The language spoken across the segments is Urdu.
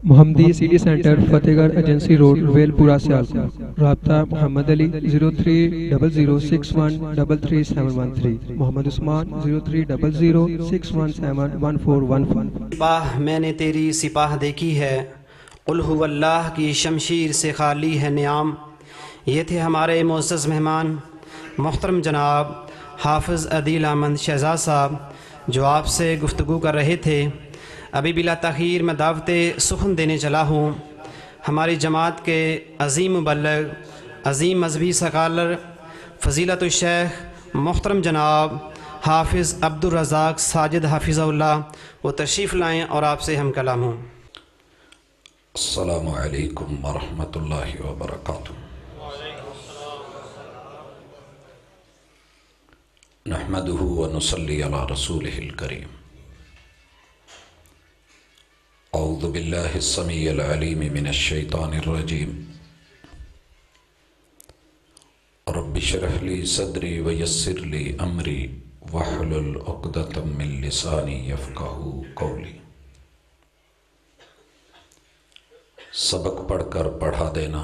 محمدی سٹی سینٹر فتح گڑھ ایجنسی روڈ ویل پورہ سیالکوٹ. رابطہ محمد علی 030061337113. محمد عثمان 030061711415. سپاہ میں نے تیری سپاہ دیکھی ہے، قل هو اللہ کی شمشیر سے خالی ہے نعام. یہ تھے ہمارے معزز مہمان محترم جناب حافظ عدیل احمد شہزاد صاحب جو آپ سے گفتگو کر رہے تھے. ابھی بلا تاخیر میں دعوت سخن دینے چلا ہوں. ہماری جماعت کے عظیم مبلغ، عظیم مذہبی سکالر فضیلت الشیخ محترم جناب حافظ عبدالرزاق ساجد حافظہ اللہ وہ تشریف لائیں اور آپ سے ہم کلام ہوں. السلام علیکم ورحمۃ اللہ وبرکاتہ. نحمدہ ونصلی علی رسولہ الکریم. اعوذ باللہ السمیع العلیم من الشیطان الرجیم. رب اشرح لی صدری ویسر لی امری واحلل عقدۃ من لسانی یفقہوا قولی. سبق پڑھ کر پڑھا دینا.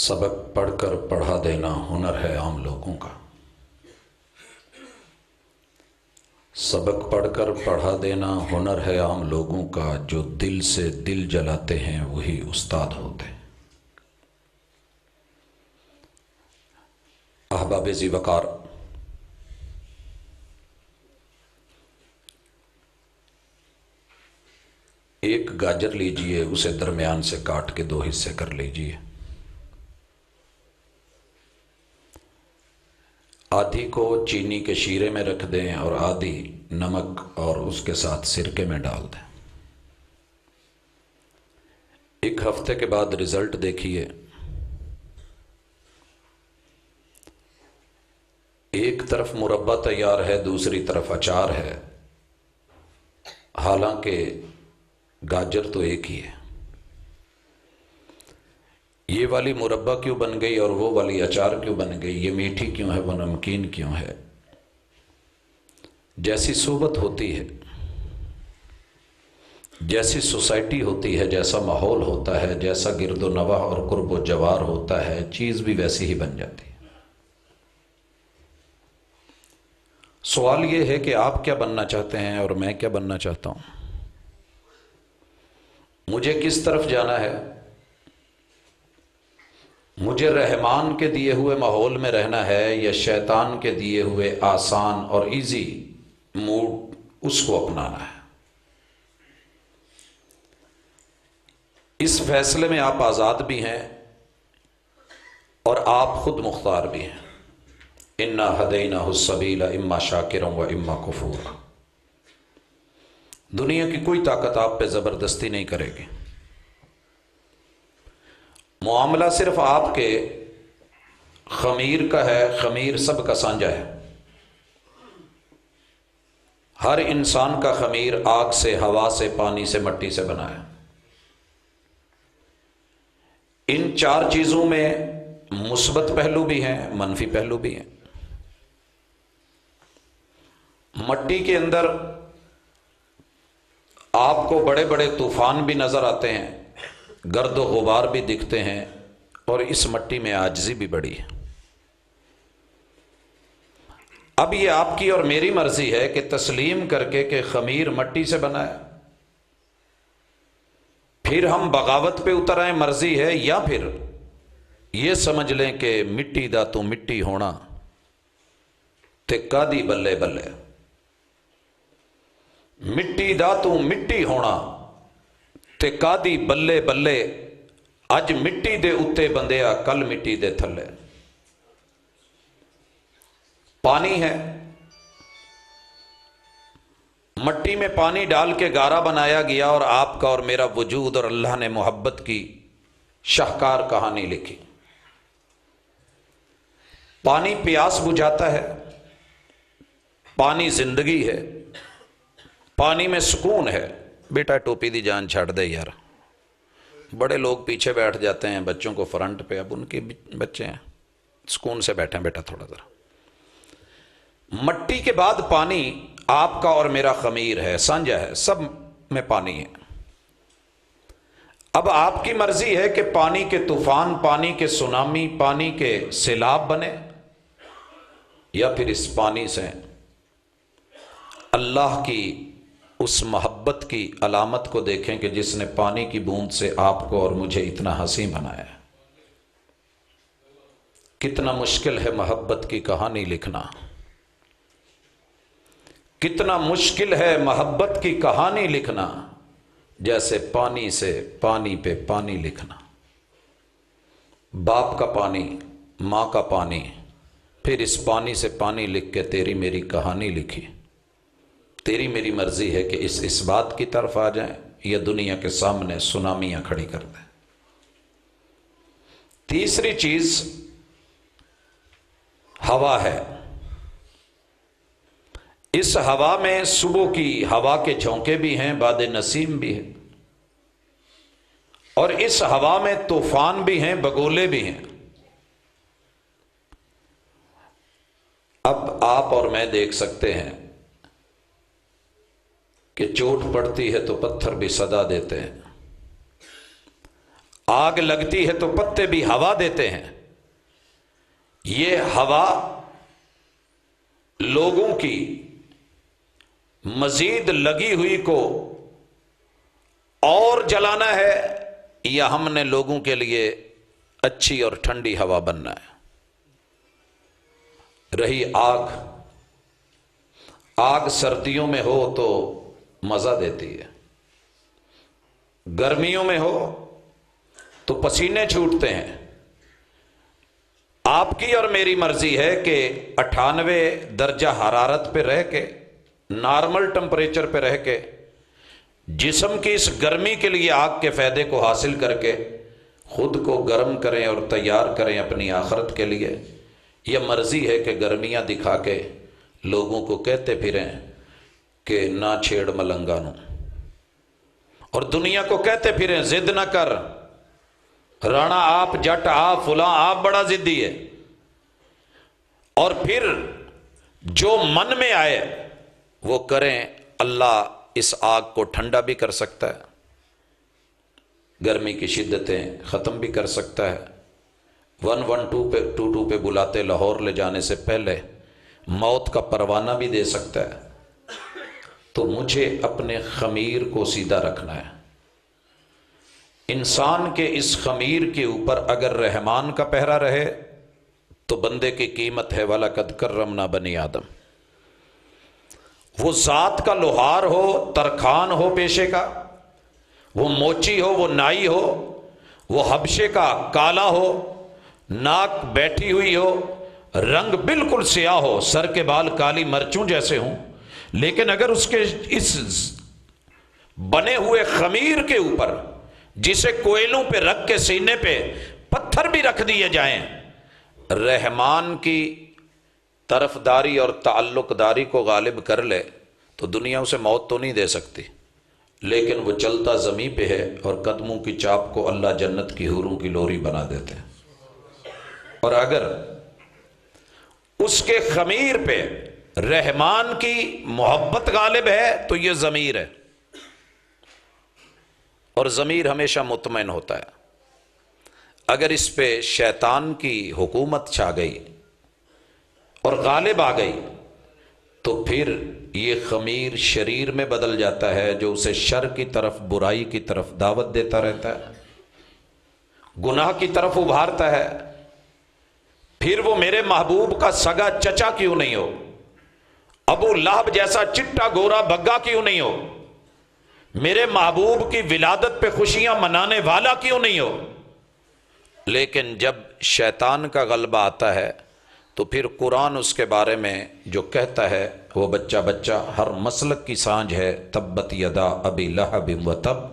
سبق پڑھ کر پڑھا دینا ہنر ہے عام لوگوں کا. سبق پڑھ کر پڑھا دینا ہنر ہے عام لوگوں کا. جو دل سے دل جلاتے ہیں وہی استاد ہوتے ہیں. احباب ذی وقار، ایک گاجر لیجئے، اسے درمیان سے کاٹ کے 2 حصے کر لیجئے. آدھی کو چینی کے شیرے میں رکھ دیں اور آدھی نمک اور اس کے ساتھ سرکے میں ڈال دیں. 1 ہفتے کے بعد رزلٹ دیکھیے. ایک طرف مربع تیار ہے، دوسری طرف اچار ہے، حالانکہ گاجر تو ایک ہی ہے. یہ والی مربع کیوں بن گئی اور وہ والی اچار کیوں بن گئی؟ یہ میٹھی کیوں ہے، وہ نمکین کیوں ہے؟ جیسی صحبت ہوتی ہے، جیسی سوسائٹی ہوتی ہے، جیسا ماحول ہوتا ہے، جیسا گرد و نواح اور قرب و جوار ہوتا ہے، چیز بھی ویسی ہی بن جاتی ہے. سوال یہ ہے کہ آپ کیا بننا چاہتے ہیں اور میں کیا بننا چاہتا ہوں؟ مجھے کس طرف جانا ہے؟ مجھے رحمان کے دیے ہوئے ماحول میں رہنا ہے یا شیطان کے دیے ہوئے آسان اور ایزی موڈ اس کو اپنانا ہے؟ اس فیصلے میں آپ آزاد بھی ہیں اور آپ خود مختار بھی ہیں. اِنَّا هَدَيْنَاهُ السَّبِيلَ اِمَّا شَاكِرًا وَإِمَّا كُفُورًا. دنیا کی کوئی طاقت آپ پہ زبردستی نہیں کرے گی. معاملہ صرف آپ کے خمیر کا ہے. خمیر سب کا سانجا ہے. ہر انسان کا خمیر آگ سے، ہوا سے، پانی سے، مٹی سے بنا ہے. ان 4 چیزوں میں مثبت پہلو بھی ہیں، منفی پہلو بھی ہیں. مٹی کے اندر آپ کو بڑے بڑے طوفان بھی نظر آتے ہیں، گرد و غبار بھی دکھتے ہیں، اور اس مٹی میں عاجزی بھی بڑی ہے. اب یہ آپ کی اور میری مرضی ہے کہ تسلیم کر کے کہ خمیر مٹی سے بنا ہے، پھر ہم بغاوت پہ اتر آئیں، مرضی ہے، یا پھر یہ سمجھ لیں کہ مٹی دا تو مٹی ہونا تے کادی بلے بلے. مٹی دا تو مٹی ہونا تے کادی بلے بلے. اج مٹی دے اتے بندیا، کل مٹی دے تھلے. پانی ہے، مٹی میں پانی ڈال کے گارا بنایا گیا اور آپ کا اور میرا وجود، اور اللہ نے محبت کی شاہکار کہانی لکھی. پانی پیاس بجھاتا ہے، پانی زندگی ہے، پانی میں سکون ہے. بیٹا ٹوپی دی جان چھاڑ دے یار. بڑے لوگ پیچھے بیٹھ جاتے ہیں، بچوں کو فرنٹ پہ. اب ان کے بچے ہیں، سکون سے بیٹھیں بیٹا تھوڑا ذرا. مٹی کے بعد پانی آپ کا اور میرا خمیر ہے، سانجا ہے، سب میں پانی ہے۔ اب آپ کی مرضی ہے کہ پانی کے طوفان، پانی کے سونامی، پانی کے سیلاب بنے، یا پھر اس پانی سے اللہ کی اس محبت کی علامت کو دیکھیں کہ جس نے پانی کی بوند سے آپ کو اور مجھے اتنا حسین بنایا ہے۔ کتنا مشکل ہے محبت کی کہانی لکھنا، کتنا مشکل ہے محبت کی کہانی لکھنا، جیسے پانی سے پانی پہ پانی لکھنا۔ باپ کا پانی، ماں کا پانی، پھر اس پانی سے پانی لکھ کے تیری میری کہانی لکھی۔ تیری میری مرضی ہے کہ اس بات کی طرف آ جائیں یا دنیا کے سامنے سونامیاں کھڑی کر دیں۔ تیسری چیز ہوا ہے۔ اس ہوا میں صبح کی ہوا کے جھونکے بھی ہیں، باد نسیم بھی ہیں، اور اس ہوا میں طوفان بھی ہیں، بگولے بھی ہیں۔ اب آپ اور میں دیکھ سکتے ہیں کہ چوٹ پڑتی ہے تو پتھر بھی صدا دیتے ہیں، آگ لگتی ہے تو پتے بھی ہوا دیتے ہیں۔ یہ ہوا لوگوں کی مزید لگی ہوئی کو اور جلانا ہے، یا ہم نے لوگوں کے لیے اچھی اور ٹھنڈی ہوا بننا ہے؟ رہی آگ، آگ سردیوں میں ہو تو مزہ دیتی ہے، گرمیوں میں ہو تو پسینے چھوٹتے ہیں۔ آپ کی اور میری مرضی ہے کہ 98 درجہ حرارت پہ رہ کے، نارمل ٹمپریچر پہ رہ کے، جسم کی اس گرمی کے لیے آگ کے فائدے کو حاصل کر کے خود کو گرم کریں اور تیار کریں اپنی آخرت کے لیے، یہ مرضی ہے کہ گرمیاں دکھا کے لوگوں کو کہتے پھریں کہ نہ چھیڑ ملنگانوں، اور دنیا کو کہتے پھریں ضد نہ کر، رانا آپ، جٹ آپ، فلاں آپ بڑا ضدی ہے، اور پھر جو من میں آئے وہ کریں۔ اللہ اس آگ کو ٹھنڈا بھی کر سکتا ہے، گرمی کی شدتیں ختم بھی کر سکتا ہے۔ 112 پہ بلاتے لاہور لے جانے سے پہلے موت کا پروانہ بھی دے سکتا ہے۔ تو مجھے اپنے خمیر کو سیدھا رکھنا ہے۔ انسان کے اس خمیر کے اوپر اگر رحمان کا پہرا رہے تو بندے کی قیمت ہے وَلَقَدْ كَرَّمْنَا بَنِي آدم۔ وہ ذات کا لوہار ہو، ترکھان ہو پیشے کا، وہ موچی ہو، وہ نائی ہو، وہ حبشے کا کالا ہو، ناک بیٹھی ہوئی ہو، رنگ بالکل سیاہ ہو، سر کے بال کالی مرچوں جیسے ہوں، لیکن اگر اس کے اس بنے ہوئے خمیر کے اوپر جسے کوئلوں پہ رکھ کے سینے پہ پتھر بھی رکھ دیے جائیں، رحمان کی طرفداری اور تعلق داری کو غالب کر لے تو دنیا اسے موت تو نہیں دے سکتی، لیکن وہ چلتا زمین پہ ہے اور قدموں کی چاپ کو اللہ جنت کی حوروں کی لوری بنا دیتے ہیں۔ اور اگر اس کے خمیر پہ رحمان کی محبت غالب ہے تو یہ ضمیر ہے، اور ضمیر ہمیشہ مطمئن ہوتا ہے۔ اگر اس پہ شیطان کی حکومت چھا گئی اور غالب آ گئی تو پھر یہ خمیر شریر میں بدل جاتا ہے، جو اسے شر کی طرف، برائی کی طرف دعوت دیتا رہتا ہے، گناہ کی طرف ابھارتا ہے۔ پھر وہ میرے محبوب کا سگا چچا کیوں نہیں ہو، ابو لہب جیسا چٹا گورا بگا کیوں نہیں ہو، میرے محبوب کی ولادت پہ خوشیاں منانے والا کیوں نہیں ہو، لیکن جب شیطان کا غلبہ آتا ہے تو پھر قرآن اس کے بارے میں جو کہتا ہے، وہ بچہ بچہ ہر مسلک کی سانجھ ہے، تبت یدا ابی لہب وتب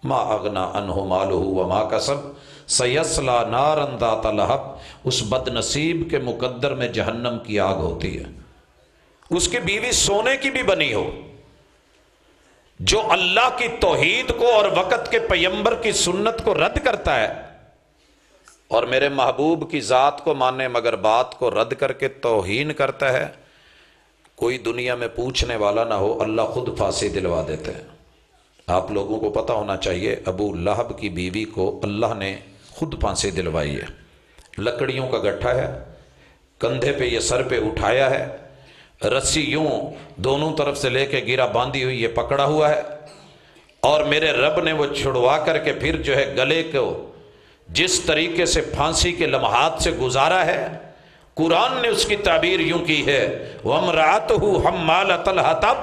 ما اغنا عنہ مالہ وما کسب سیصلی نارا ذات لہب۔ اس بد نصیب کے مقدر میں جہنم کی آگ ہوتی ہے، اس کی بیوی سونے کی بھی بنی ہو، جو اللہ کی توحید کو اور وقت کے پیمبر کی سنت کو رد کرتا ہے اور میرے محبوب کی ذات کو مانے مگر بات کو رد کر کے توہین کرتا ہے۔ کوئی دنیا میں پوچھنے والا نہ ہو، اللہ خود پھانسی دلوا دیتے ہیں۔ آپ لوگوں کو پتہ ہونا چاہیے ابو لہب کی بیوی کو اللہ نے خود پھانسی دلوائی ہے۔ لکڑیوں کا گٹھا ہے، کندھے پہ یہ سر پہ اٹھایا ہے، رسی یوں دونوں طرف سے لے کے گرا باندھی ہوئی یہ پکڑا ہوا ہے، اور میرے رب نے وہ چھڑوا کر کے پھر جو ہے گلے کو جس طریقے سے پھانسی کے لمحات سے گزارا ہے، قرآن نے اس کی تعبیر یوں کی ہے وَامْرَأَتُهُ حَمَّالَةَ الْحَطَبِ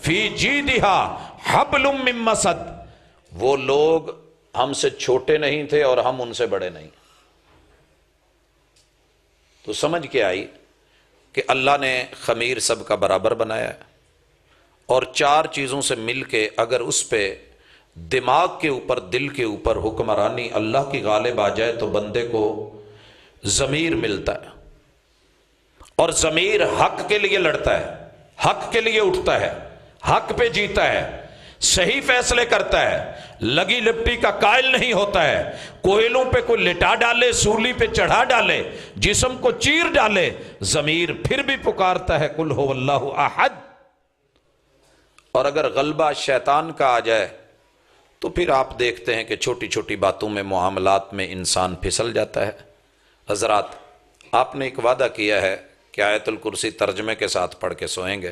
فِي جِيدِهَا حَبْلٌ مِّن مَّسَدٍ۔ وہ لوگ ہم سے چھوٹے نہیں تھے اور ہم ان سے بڑے نہیں۔ تو سمجھ کے آئی کہ اللہ نے خمیر سب کا برابر بنایا ہے، اور چار چیزوں سے مل کے اگر اس پہ دماغ کے اوپر، دل کے اوپر حکمرانی اللہ کی غالب آ جائے تو بندے کو ضمیر ملتا ہے، اور ضمیر حق کے لیے لڑتا ہے، حق کے لیے اٹھتا ہے، حق پہ جیتا ہے، صحیح فیصلے کرتا ہے، لگی لپٹی کا قائل نہیں ہوتا ہے، کوئلوں پہ کوئی لٹا ڈالے، سولی پہ چڑھا ڈالے، جسم کو چیر ڈالے، ضمیر پھر بھی پکارتا ہے قل هو اللہ احد۔ اور اگر غلبہ شیطان کا آ جائے تو پھر آپ دیکھتے ہیں کہ چھوٹی چھوٹی باتوں میں، معاملات میں انسان پھسل جاتا ہے۔ حضرات، آپ نے ایک وعدہ کیا ہے کہ آیت الکرسی ترجمے کے ساتھ پڑھ کے سوئیں گے۔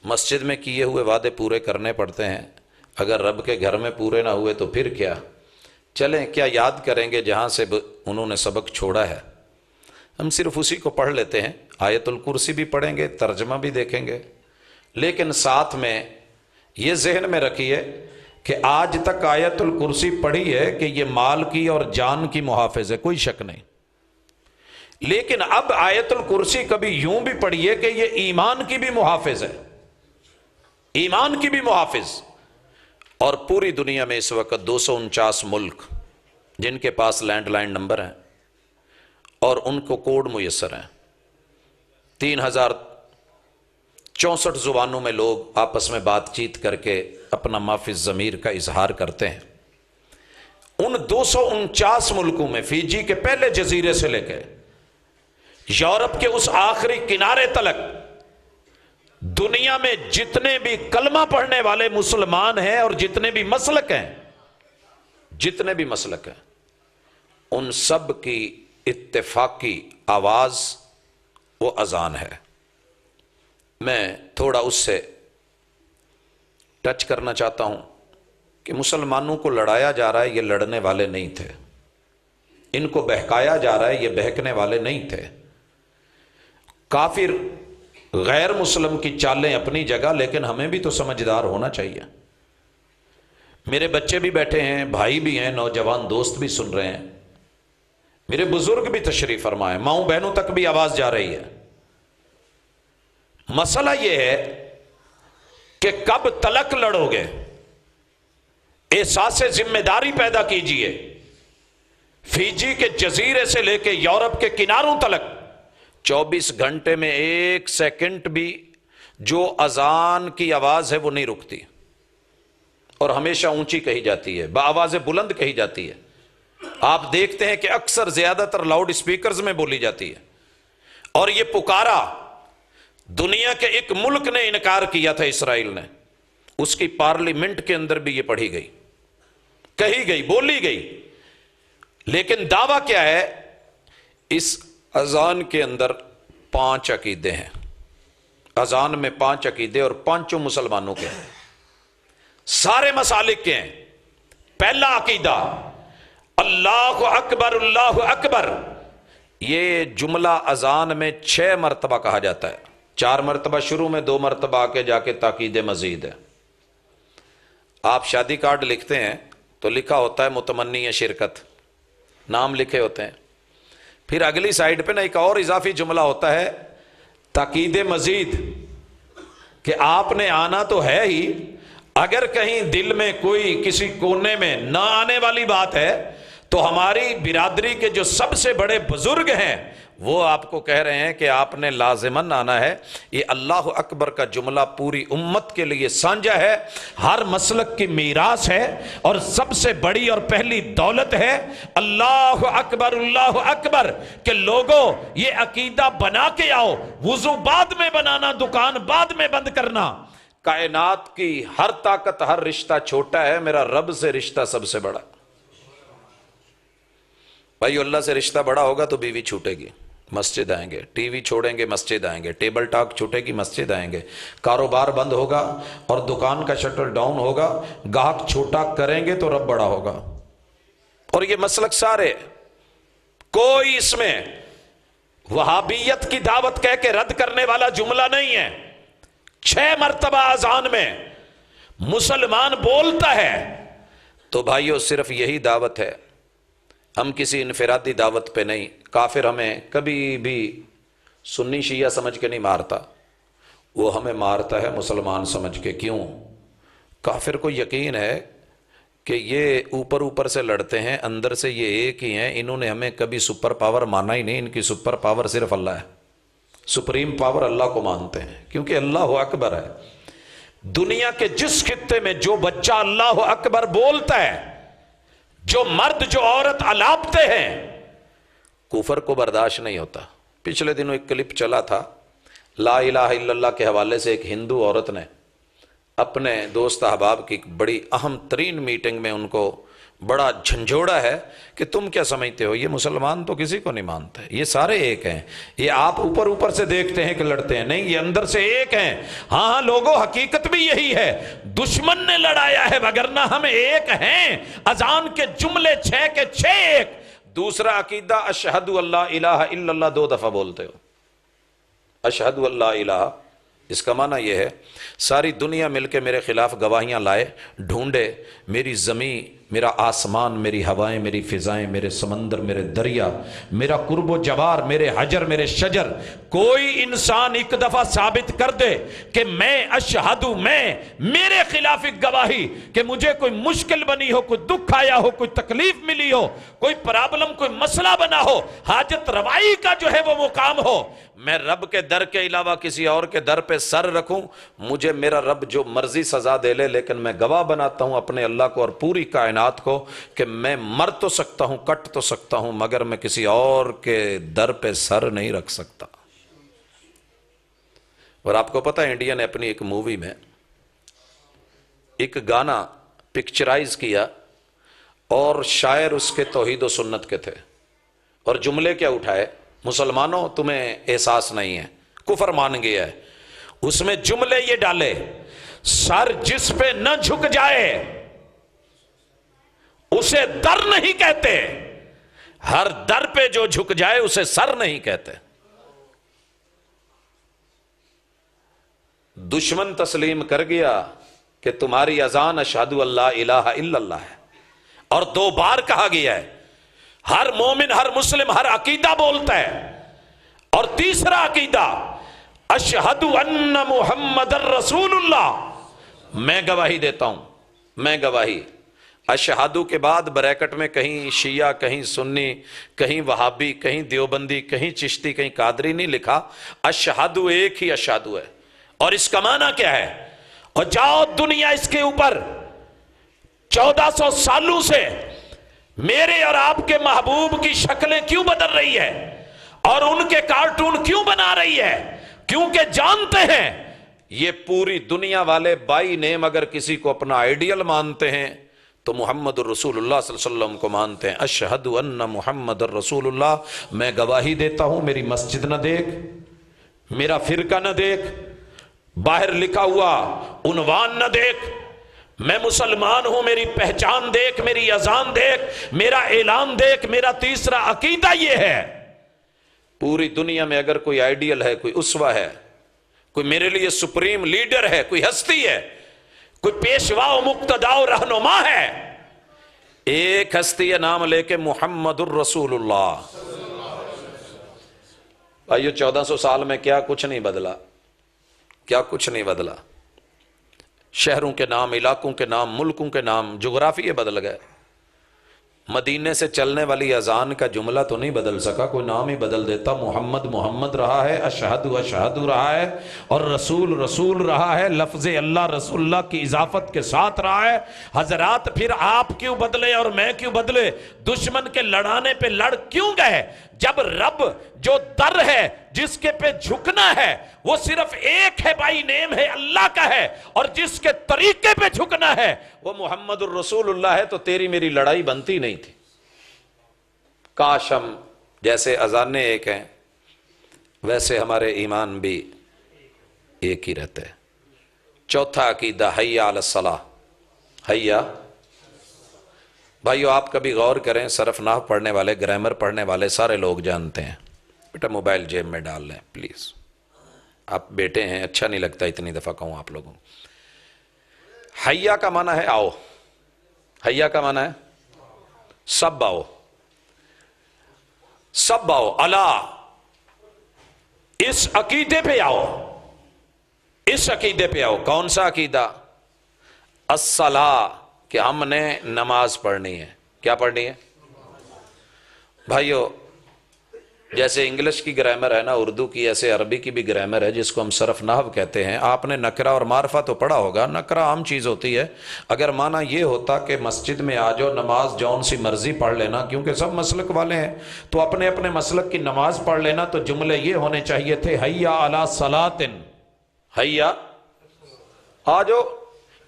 مسجد میں کیے ہوئے وعدے پورے کرنے پڑتے ہیں، اگر رب کے گھر میں پورے نہ ہوئے تو پھر کیا؟ چلیں، کیا یاد کریں گے جہاں سے انہوں نے سبق چھوڑا ہے؟ ہم صرف اسی کو پڑھ لیتے ہیں، آیت الکرسی بھی پڑھیں گے، ترجمہ بھی دیکھیں گے، لیکن ساتھ میں یہ ذہن میں رکھیے کہ آج تک آیت الکرسی پڑھی ہے کہ یہ مال کی اور جان کی محافظ ہے، کوئی شک نہیں، لیکن اب آیت الکرسی کبھی یوں بھی پڑھیے کہ یہ ایمان کی بھی محافظ ہے، ایمان کی بھی محافظ۔ اور پوری دنیا میں اس وقت 249 ملک جن کے پاس لینڈ لائن نمبر ہیں اور ان کو کوڈ میسر ہیں، 3064 زبانوں میں لوگ آپس میں بات چیت کر کے اپنا مافی ضمیر کا اظہار کرتے ہیں۔ ان 249 ملکوں میں فیجی کے پہلے جزیرے سے لے کے یورپ کے اس آخری کنارے تلک دنیا میں جتنے بھی کلمہ پڑھنے والے مسلمان ہیں اور جتنے بھی مسلک ہیں، ان سب کی اتفاقی آواز وہ اذان ہے۔ میں تھوڑا اس سے ٹچ کرنا چاہتا ہوں کہ مسلمانوں کو لڑایا جا رہا ہے، یہ لڑنے والے نہیں تھے، ان کو بہکایا جا رہا ہے، یہ بہکنے والے نہیں تھے۔ کافر غیر مسلم کی چالیں اپنی جگہ، لیکن ہمیں بھی تو سمجھدار ہونا چاہیے۔ میرے بچے بھی بیٹھے ہیں، بھائی بھی ہیں، نوجوان دوست بھی سن رہے ہیں، میرے بزرگ بھی تشریف فرما ہے، ماؤں بہنوں تک بھی آواز جا رہی ہے۔ مسئلہ یہ ہے کہ کب تلک لڑو گے، احساس ذمہ داری پیدا کیجئے۔ فیجی کے جزیرے سے لے کے یورپ کے کناروں تلک 24 گھنٹے میں 1 سیکنڈ بھی جو اذان کی آواز ہے وہ نہیں رکتی، اور ہمیشہ اونچی کہی جاتی ہے، بآواز بلند کہی جاتی ہے۔ آپ دیکھتے ہیں کہ اکثر زیادہ تر لاؤڈ اسپیکرز میں بولی جاتی ہے، اور یہ پکارا دنیا کے ایک ملک نے انکار کیا تھا، اسرائیل نے، اس کی پارلیمنٹ کے اندر بھی یہ پڑھی گئی، کہی گئی، بولی گئی، لیکن دعویٰ کیا ہے؟ اس اذان کے اندر 5 عقیدے ہیں، اذان میں 5 عقیدے، اور 5 مسلمانوں کے ہیں، سارے مسالک کے ہیں۔ پہلا عقیدہ اللہ اکبر اللہ اکبر، یہ جملہ اذان میں 6 مرتبہ کہا جاتا ہے، 4 مرتبہ شروع میں، 2 مرتبہ آگے جا کے تاکید مزید ہے۔ آپ شادی کارڈ لکھتے ہیں تو لکھا ہوتا ہے متمنی شرکت، نام لکھے ہوتے ہیں، پھر اگلی سائیڈ پہ نا ایک اور اضافی جملہ ہوتا ہے تاکید مزید، کہ آپ نے آنا تو ہے ہی، اگر کہیں دل میں کوئی کسی کونے میں نہ آنے والی بات ہے تو ہماری برادری کے جو سب سے بڑے بزرگ ہیں وہ آپ کو کہہ رہے ہیں کہ آپ نے لازماً آنا ہے. یہ اللہ اکبر کا جملہ پوری امت کے لیے سانجا ہے، ہر مسلک کی میراث ہے، اور سب سے بڑی اور پہلی دولت ہے اللہ اکبر کہ لوگوں یہ عقیدہ بنا کے آؤ. وضو بعد میں بنانا، دکان بعد میں بند کرنا. کائنات کی ہر طاقت، ہر رشتہ چھوٹا ہے، میرا رب سے رشتہ سب سے بڑا. بھائی اللہ سے رشتہ بڑا ہوگا تو بیوی چھوٹے گی، مسجد آئیں گے. ٹی وی چھوڑیں گے، مسجد آئیں گے. ٹیبل ٹاک چھوٹے گی، مسجد آئیں گے. کاروبار بند ہوگا اور دکان کا شٹر ڈاؤن ہوگا، گاہک چھوٹا کریں گے تو رب بڑا ہوگا. اور یہ مسلک سارے، کوئی اس میں وہابیت کی دعوت کہہ کے رد کرنے والا جملہ نہیں ہے. 6 مرتبہ اذان میں مسلمان بولتا ہے تو بھائیو صرف یہی دعوت ہے. ہم کسی انفرادی دعوت پہ نہیں. کافر ہمیں کبھی بھی سنی شیعہ سمجھ کے نہیں مارتا، وہ ہمیں مارتا ہے مسلمان سمجھ کے. کیوں؟ کافر کو یقین ہے کہ یہ اوپر سے لڑتے ہیں، اندر سے یہ ایک ہی ہیں. انہوں نے ہمیں کبھی سپر پاور مانا ہی نہیں. ان کی سپر پاور صرف اللہ ہے. سپریم پاور اللہ کو مانتے ہیں کیونکہ اللہ اکبر ہے. دنیا کے جس خطے میں جو بچہ اللہ اکبر بولتا ہے، جو مرد جو عورت الاپتے ہیں، کفر کو برداشت نہیں ہوتا. پچھلے دنوں ایک کلپ چلا تھا لا الہ الا اللہ کے حوالے سے. ایک ہندو عورت نے اپنے دوست احباب کی بڑی اہم ترین میٹنگ میں ان کو بڑا جھنجھوڑا ہے کہ تم کیا سمجھتے ہو، یہ مسلمان تو کسی کو نہیں مانتے، یہ سارے ایک ہیں. یہ آپ اوپر سے دیکھتے ہیں کہ لڑتے ہیں، نہیں، یہ اندر سے ایک ہیں. ہاں لوگوں، حقیقت بھی یہی ہے. دشمن نے لڑایا ہے وگرنہ ہم ایک ہیں. اذان کے جملے 6 کے 6 ایک. دوسرا عقیدہ اشہد اللہ الہ الا اللہ 2 دفعہ بولتے ہو. اشہد اللہ الہ، اس کا معنی یہ ہے ساری دنیا مل کے میرے خلاف گواہیاں لائے، ڈھونڈے، میری زمین، میرا آسمان، میری ہوائیں، میری فضائیں، میرے سمندر، میرے دریا، میرا قرب و جوار، میرے حجر، میرے شجر، کوئی انسان ایک دفعہ ثابت کر دے کہ میں اشہدو، میں میرے خلاف ایک گواہی کہ مجھے کوئی مشکل بنی ہو، کوئی دکھ آیا ہو، کوئی تکلیف ملی ہو، کوئی پرابلم، کوئی مسئلہ بنا ہو، حاجت روائی کا جو ہے وہ مقام ہو، میں رب کے در کے علاوہ کسی اور کے در پہ سر رکھوں، مجھے میرا رب جو مرضی سزا دے لے، لیکن میں گواہ بناتا ہوں اپنے اللہ کو اور پوری کائنات کو کہ میں مر تو سکتا ہوں، کٹ تو سکتا ہوں، مگر میں کسی اور کے در پہ سر نہیں رکھ سکتا. اور آپ کو پتہ ہے انڈیا نے اپنی ایک مووی میں ایک گانا پکچرائز کیا اور شاعر اس کے توحید و سنت کے تھے، اور جملے کیا اٹھائے، مسلمانوں تمہیں احساس نہیں ہے، کفر مان گیا ہے. اس میں جملے یہ ڈالے، سر جس پہ نہ جھک جائے اسے در نہیں کہتے، ہر در پہ جو جھک جائے اسے سر نہیں کہتے. دشمن تسلیم کر گیا کہ تمہاری اذان اشہد اللہ الہ الا اللہ ہے، اور 2 بار کہا گیا ہے. ہر مومن، ہر مسلم، ہر عقیدہ بولتا ہے. اور تیسرا عقیدہ اشہد ان محمد رسول اللہ، میں گواہی دیتا ہوں، میں گواہی. اشہدو کے بعد بریکٹ میں کہیں شیعہ، کہیں سنی، کہیں وہابی، کہیں دیوبندی، کہیں چشتی، کہیں قادری نہیں لکھا. اشہدو ایک ہی اشہدو ہے. اور اس کا معنی کیا ہے؟ اور جاؤ دنیا اس کے اوپر 1400 سالوں سے میرے اور آپ کے محبوب کی شکلیں کیوں بدل رہی ہے اور ان کے کارٹون کیوں بنا رہی ہے؟ کیونکہ جانتے ہیں یہ پوری دنیا والے بائی نیم اگر کسی کو اپنا آئیڈیل مانتے ہیں تو محمد الرسول اللہ صلی اللہ علیہ وسلم کو مانتے ہیں. اشہد ان محمد الرسول اللہ، میں گواہی دیتا ہوں. میری مسجد نہ دیکھ، میرا فرقہ نہ دیکھ، باہر لکھا ہوا عنوان نہ دیکھ، میں مسلمان ہوں، میری پہچان دیکھ، میری اذان دیکھ، میرا اعلان دیکھ. میرا تیسرا عقیدہ یہ ہے، پوری دنیا میں اگر کوئی آئیڈیل ہے، کوئی اسوہ ہے، کوئی میرے لیے سپریم لیڈر ہے، کوئی ہستی ہے، کوئی پیشوا و مقتدا و رہنما ہے، ایک ہستی ہے، نام لے کے محمد الرسول اللہ. بھائیو 1400 سال میں کیا کچھ نہیں بدلا، کیا کچھ نہیں بدلا. شہروں کے نام، علاقوں کے نام، ملکوں کے نام، جغرافیے بدل گئے. مدینے سے چلنے والی اذان کا جملہ تو نہیں بدل سکا، کوئی نام ہی بدل دیتا، محمد محمد رہا ہے، اشہد اشہد رہا ہے، اور رسول رسول رہا ہے، لفظ اللہ رسول اللہ کی اضافت کے ساتھ رہا ہے۔ حضرات پھر آپ کیوں بدلے اور میں کیوں بدلے؟ دشمن کے لڑانے پہ لڑ کیوں گئے جب رب جو در ہے جس کے پہ جھکنا ہے وہ صرف ایک ہے، بائی نیم ہے، اللہ کا ہے، اور جس کے طریقے پہ جھکنا ہے وہ محمد الرسول اللہ ہے، تو تیری میری لڑائی بنتی نہیں تھی۔ کاش ہم جیسے اذانیں ایک ہیں ویسے ہمارے ایمان بھی ایک ہی رہتے ہیں۔ چوتھا عقیدہ حی علی الصلاۃ، حیا۔ بھائیو آپ کبھی غور کریں، صرف نحو پڑھنے والے، گرامر پڑھنے والے سارے لوگ جانتے ہیں، بیٹا موبائل جیب میں ڈال لیں پلیز، آپ بیٹے ہیں، اچھا نہیں لگتا اتنی دفعہ کہوں آپ لوگوں۔ حیا کا معنی ہے آؤ، حیا کا معنی ہے سب آؤ، سب آؤ، اللہ اس عقیدے پہ آؤ، اس عقیدے پہ آؤ۔ کون سا عقیدہ؟ الصلاۃ، کہ ہم نے نماز پڑھنی ہے۔ کیا پڑھنی ہے بھائیو؟ جیسے انگلش کی گرامر ہے نا اردو کی، ایسے عربی کی بھی گرامر ہے جس کو ہم صرف نحو کہتے ہیں۔ آپ نے نکرہ اور معرفہ تو پڑھا ہوگا، نکرہ عام چیز ہوتی ہے، اگر معنی یہ ہوتا کہ مسجد میں آ جاؤ، نماز جون سی مرضی پڑھ لینا، کیونکہ سب مسلک والے ہیں تو اپنے اپنے مسلک کی نماز پڑھ لینا، تو جملے یہ ہونے چاہیے تھے حیا علی صلاۃ، حیا آ جاؤ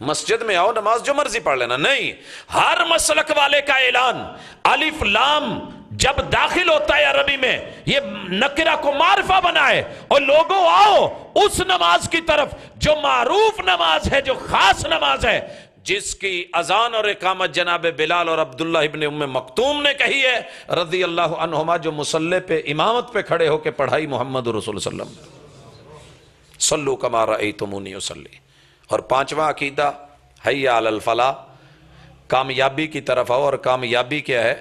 مسجد میں آؤ، نماز جو مرضی پڑھ لینا۔ نہیں، ہر مسلک والے کا اعلان الف لام جب داخل ہوتا ہے عربی میں یہ نکرہ کو معرفہ بنائے، اور لوگوں آؤ اس نماز کی طرف جو معروف نماز ہے، جو خاص نماز ہے، جس کی اذان اور اقامت جناب بلال اور عبداللہ ابن ام مکتوم نے کہی ہے رضی اللہ عنہما، جو مصلی پہ امامت پہ کھڑے ہو کے پڑھائی محمد رسول صلی اللہ علیہ وسلم، صلو کما رأیتمونی اصلی۔ اور پانچواں عقیدہ حی علی الفلاح، کامیابی کی طرف آؤ، اور کامیابی کیا ہے؟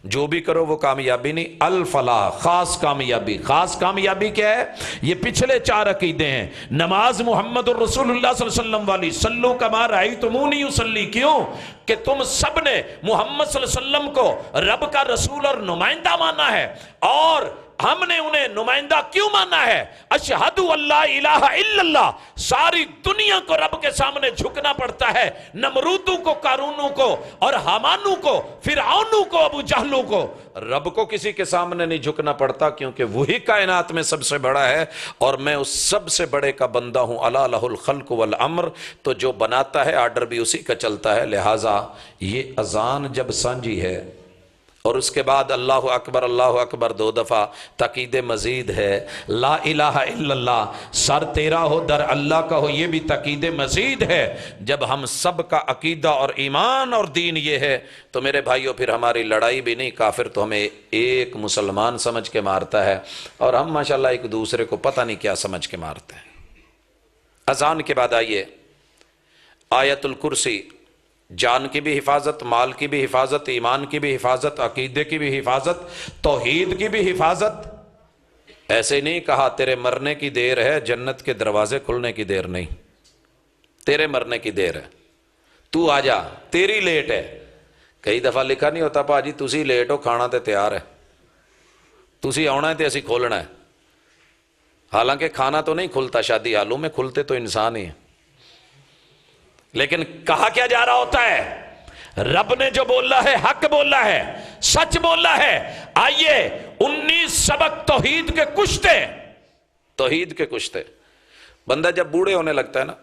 جو بھی کرو وہ کامیابی نہیں، الفلاح خاص کامیابی۔ خاص کامیابی کیا ہے؟ یہ پچھلے چار عقیدے ہیں۔ نماز محمد الرسول اللہ صلی اللہ علیہ وسلم والی، صلو کما رأیتمونی اصلی، کیوں کہ تم سب نے محمد صلی اللہ علیہ وسلم کو رب کا رسول اور نمائندہ مانا ہے، اور ہم نے انہیں نمائندہ کیوں مانا ہے؟ اشہد اللہ الہ الا اللہ، ساری دنیا کو رب کے سامنے جھکنا پڑتا ہے، نمرودوں کو، قارونوں کو، اور حامانوں کو، فرعونوں کو، ابو جہلوں کو، رب کو کسی کے سامنے نہیں جھکنا پڑتا، کیونکہ وہی کائنات میں سب سے بڑا ہے، اور میں اس سب سے بڑے کا بندہ ہوں۔ الا لہ الخلق والامر، تو جو بناتا ہے آرڈر بھی اسی کا چلتا ہے۔ لہٰذا یہ اذان جب سانجی ہے اور اس کے بعد اللہ اکبر 2 دفعہ، تاکید مزید ہے لا الہ الا اللہ، سر تیرا ہو در اللہ کا ہو، یہ بھی تاکید مزید ہے۔ جب ہم سب کا عقیدہ اور ایمان اور دین یہ ہے تو میرے بھائیوں پھر ہماری لڑائی بھی نہیں، کافر تو ہمیں ایک مسلمان سمجھ کے مارتا ہے، اور ہم ماشاءاللہ ایک دوسرے کو پتہ نہیں کیا سمجھ کے مارتے ہیں۔ اذان کے بعد آئیے آیت الکرسی، جان کی بھی حفاظت، مال کی بھی حفاظت، ایمان کی بھی حفاظت، عقیدے کی بھی حفاظت، توحید کی بھی حفاظت۔ ایسے نہیں کہا تیرے مرنے کی دیر ہے، جنت کے دروازے کھلنے کی دیر نہیں، تیرے مرنے کی دیر ہے، تو آ جا، تیری لیٹ ہے۔ کئی دفعہ لکھا نہیں ہوتا پا جی تسی لیٹ ہو، کھانا تے تیار ہے، تسی آنا ہے تے اسی کھولنا ہے۔ حالانکہ کھانا تو نہیں کھلتا شادی حالوں میں، کھلتے تو انسان ہی ہیں، لیکن کہا کیا جا رہا ہوتا ہے؟ رب نے جو بولا ہے حق بولا ہے، سچ بولا ہے۔ آئیے 19 سبق توحید کے کشتے، توحید کے کشتے۔ بندہ جب بوڑھے ہونے لگتا ہے نا،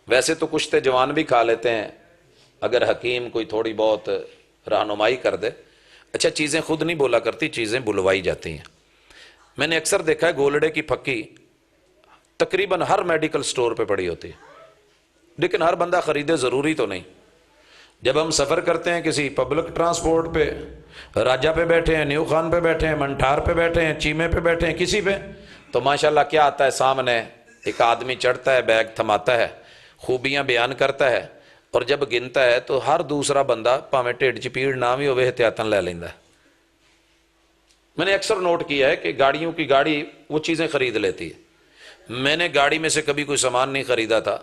ویسے تو کشتے جوان بھی کھا لیتے ہیں اگر حکیم کوئی تھوڑی بہت رہنمائی کر دے۔ اچھا چیزیں خود نہیں بولا کرتی، چیزیں بلوائی جاتی ہیں۔ میں نے اکثر دیکھا ہے گولڑے کی پھکی تقریباً ہر میڈیکل سٹور پہ پڑی ہوتی ہے، لیکن ہر بندہ خریدے ضروری تو نہیں۔ جب ہم سفر کرتے ہیں کسی پبلک ٹرانسپورٹ پہ، راجہ پہ بیٹھے ہیں، نیو خان پہ بیٹھے ہیں، منٹھار پہ بیٹھے ہیں، چیمے پہ بیٹھے ہیں، کسی پہ، تو ماشاءاللہ کیا آتا ہے سامنے؟ ایک آدمی چڑھتا ہے، بیگ تھماتا ہے، خوبیاں بیان کرتا ہے، اور جب گنتا ہے تو ہر دوسرا بندہ پاویں ٹھڈ چ پیڑ نہ بھی ہوئے احتیاطاً لے لیندا ہے۔ میں نے اکثر نوٹ کیا ہے کہ گاڑیوں کی گاڑی وہ چیزیں خرید لیتی ہے۔ میں نے گاڑی میں سے کبھی کوئی سامان نہیں خریدا تھا،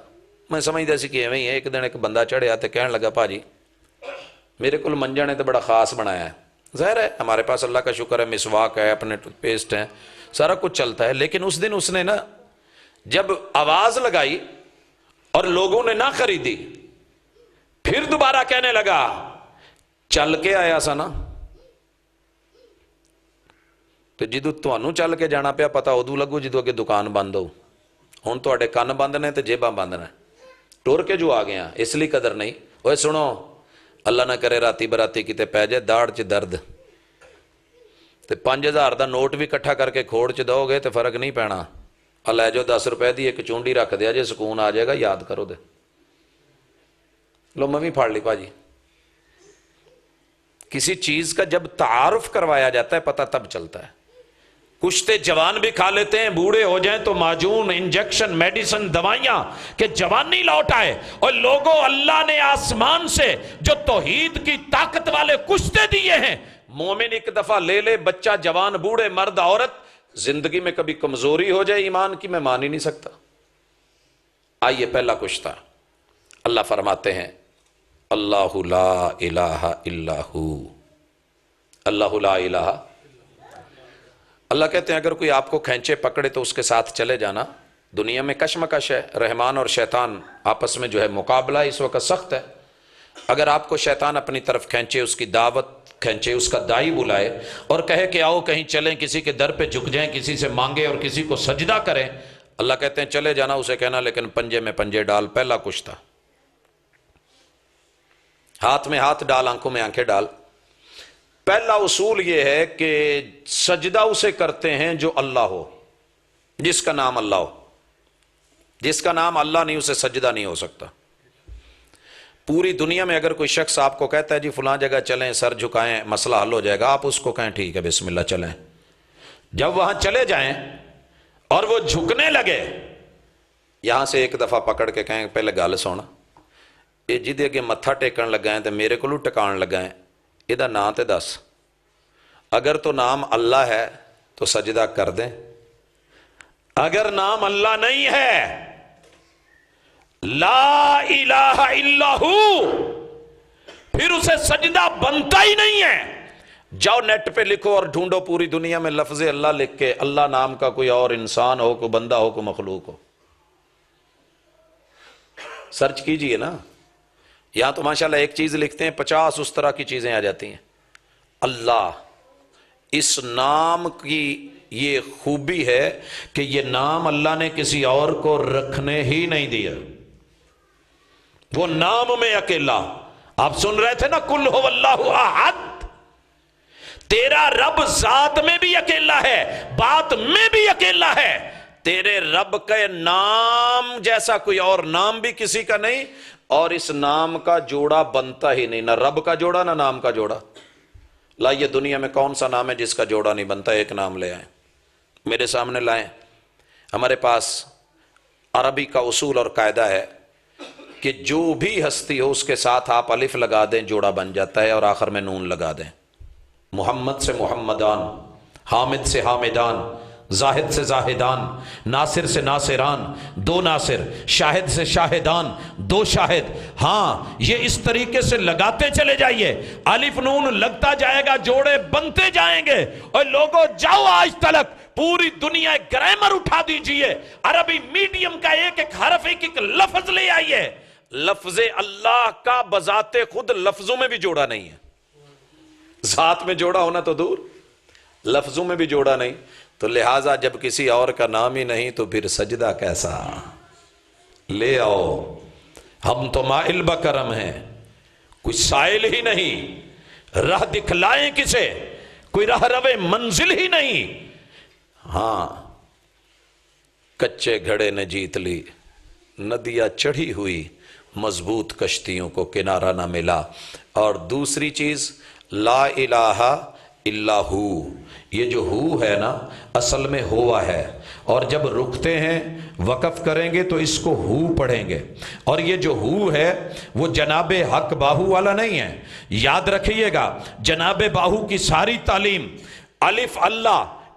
میں سمجھتا سی کہ ایویں ہی ہے۔ ایک دن ایک بندہ چڑھیا تے کہنے لگا پا جی میرے کو منجا نے تو بڑا خاص بنایا ہے. ظاہر ہے ہمارے پاس اللہ کا شکر ہے مسواک ہے, اپنے ٹوتھ پیسٹ ہے, سارا کچھ چلتا ہے. لیکن اس دن اس نے نا جب آواز لگائی اور لوگوں نے نہ خریدی, پھر دوبارہ کہنے لگا چل کے آیا سا نا, تو جدو تمہوں چل کے جانا پیا پتا ادو لگو جدو اگے دکان بند ہو. ہوں تے کن بند نے تو جیباں بند نے, ٹر کے جو آ گیا اس لیے قدر نہیں. وہ سنو, اللہ نہ کرے راتی براتی کتے پی جائے داڑ چ درد, تو 5000 دا نوٹ بھی کٹھا کر کے کھوڑ چ دو گے تو فرق نہیں پینا. لے جو 10 روپے دی ایک چونڈی رکھ دیا جے, سکون آ جائے گا, یاد کرو دے. لو میں بھی پھاڑ لی پاجی. کسی چیز کا جب تعارف کروایا جاتا ہے پتہ تب چلتا ہے. کشتے جوان بھی کھا لیتے ہیں, بوڑھے ہو جائیں تو معجون, انجیکشن, میڈیسن, دوائیاں کہ جوانی لوٹ آئے. اور لوگوں, اللہ نے آسمان سے جو توحید کی طاقت والے کشتے دیے ہیں, مومن ایک دفعہ لے لے, بچہ, جوان, بوڑھے, مرد, عورت, زندگی میں کبھی کمزوری ہو جائے ایمان کی میں مان ہی نہیں سکتا. آئیے پہلا کشتہ. اللہ فرماتے ہیں اللہ لا الہ الا ہو. اللہ لا الہ. اللہ کہتے ہیں اگر کوئی آپ کو کھینچے پکڑے تو اس کے ساتھ چلے جانا. دنیا میں کشمکش ہے, رحمان اور شیطان آپس میں جو ہے مقابلہ اس وقت سخت ہے. اگر آپ کو شیطان اپنی طرف کھینچے, اس کی دعوت کھینچے, اس کا دائی بلائے اور کہے کہ آؤ کہیں چلیں, کسی کے در پہ جھک جائیں, کسی سے مانگے اور کسی کو سجدہ کریں, اللہ کہتے ہیں چلے جانا. اسے کہنا لیکن پنجے میں پنجے ڈال. پہلا کشتہ. ہاتھ میں ہاتھ ڈال, آنکھوں میں آنکھیں ڈال. پہلا اصول یہ ہے کہ سجدہ اسے کرتے ہیں جو اللہ ہو, جس کا نام اللہ ہو. جس کا نام اللہ نہیں اسے سجدہ نہیں ہو سکتا. پوری دنیا میں اگر کوئی شخص آپ کو کہتا ہے جی فلاں جگہ چلیں, سر جھکائیں, مسئلہ حل ہو جائے گا, آپ اس کو کہیں ٹھیک ہے بسم اللہ چلیں. جب وہاں چلے جائیں اور وہ جھکنے لگے, یہاں سے ایک دفعہ پکڑ کے کہیں پہلے گل سونا, یہ جی اگے متھا ٹیکن لگا ہے تو میرے کو ٹکان لگا ہے, یہ نام تے دس. اگر تو نام اللہ ہے تو سجدہ کر دیں, اگر نام اللہ نہیں ہے لا الہ الا ہو, پھر اسے سجدہ بنتا ہی نہیں ہے. جاؤ نیٹ پہ لکھو اور ڈھونڈو پوری دنیا میں لفظ اللہ لکھ کے, اللہ نام کا کوئی اور انسان ہو, کوئی بندہ ہو, کوئی مخلوق ہو, سرچ کیجئے نا. یہاں تو ماشاءاللہ ایک چیز لکھتے ہیں 50 اس طرح کی چیزیں آ جاتی ہیں. اللہ, اس نام کی یہ خوبی ہے کہ یہ نام اللہ نے کسی اور کو رکھنے ہی نہیں دیا. وہ نام میں اکیلا. آپ سن رہے تھے نا کل ہو اللہ احد. تیرا رب ذات میں بھی اکیلا ہے, بات میں بھی اکیلا ہے. تیرے رب کا نام جیسا کوئی اور نام بھی کسی کا نہیں, اور اس نام کا جوڑا بنتا ہی نہیں. نہ رب کا جوڑا نہ نام کا جوڑا. لائیے دنیا میں کون سا نام ہے جس کا جوڑا نہیں بنتا. ایک نام لے آئیں, میرے سامنے لائیں. ہمارے پاس عربی کا اصول اور قاعدہ ہے کہ جو بھی ہستی ہو اس کے ساتھ آپ الف لگا دیں جوڑا بن جاتا ہے, اور آخر میں نون لگا دیں. محمد سے محمدان, حامد سے حامدان, زاہد سے زاہدان, ناصر سے ناصران, 2 ناصر, شاہد سے شاہدان, 2 شاہد. ہاں یہ اس طریقے سے لگاتے چلے جائیے, الف نون لگتا جائے گا, جوڑے بنتے جائیں گے. اور لوگوں جاؤ آج تلک پوری دنیا گرامر اٹھا دیجئے, عربی میڈیم کا ایک ایک حرف, ایک ایک لفظ لے آئیے. لفظ اللہ کا بذات خود لفظوں میں بھی جوڑا نہیں ہے. ذات میں جوڑا ہونا تو دور, لفظوں میں بھی جوڑا نہیں. تو لہٰذا جب کسی اور کا نام ہی نہیں تو پھر سجدہ کیسا. لے آؤ, ہم تو مائل بکرم ہیں, کوئی سائل ہی نہیں, راہ دکھلائیں کسے, کوئی راہ روے منزل ہی نہیں. ہاں کچے گھڑے نے جیت لی, ندیاں چڑھی ہوئی, مضبوط کشتیوں کو کنارہ نہ ملا. اور دوسری چیز لا الہ الا ہو, یہ جو ہو ہے نا اصل میں ہوا ہے, اور جب رکتے ہیں وقف کریں گے تو اس کو ہو پڑھیں گے. اور یہ جو ہو ہے وہ جناب حق باہو والا نہیں ہے. یاد رکھیے گا جناب باہو کی ساری تعلیم الف اللہ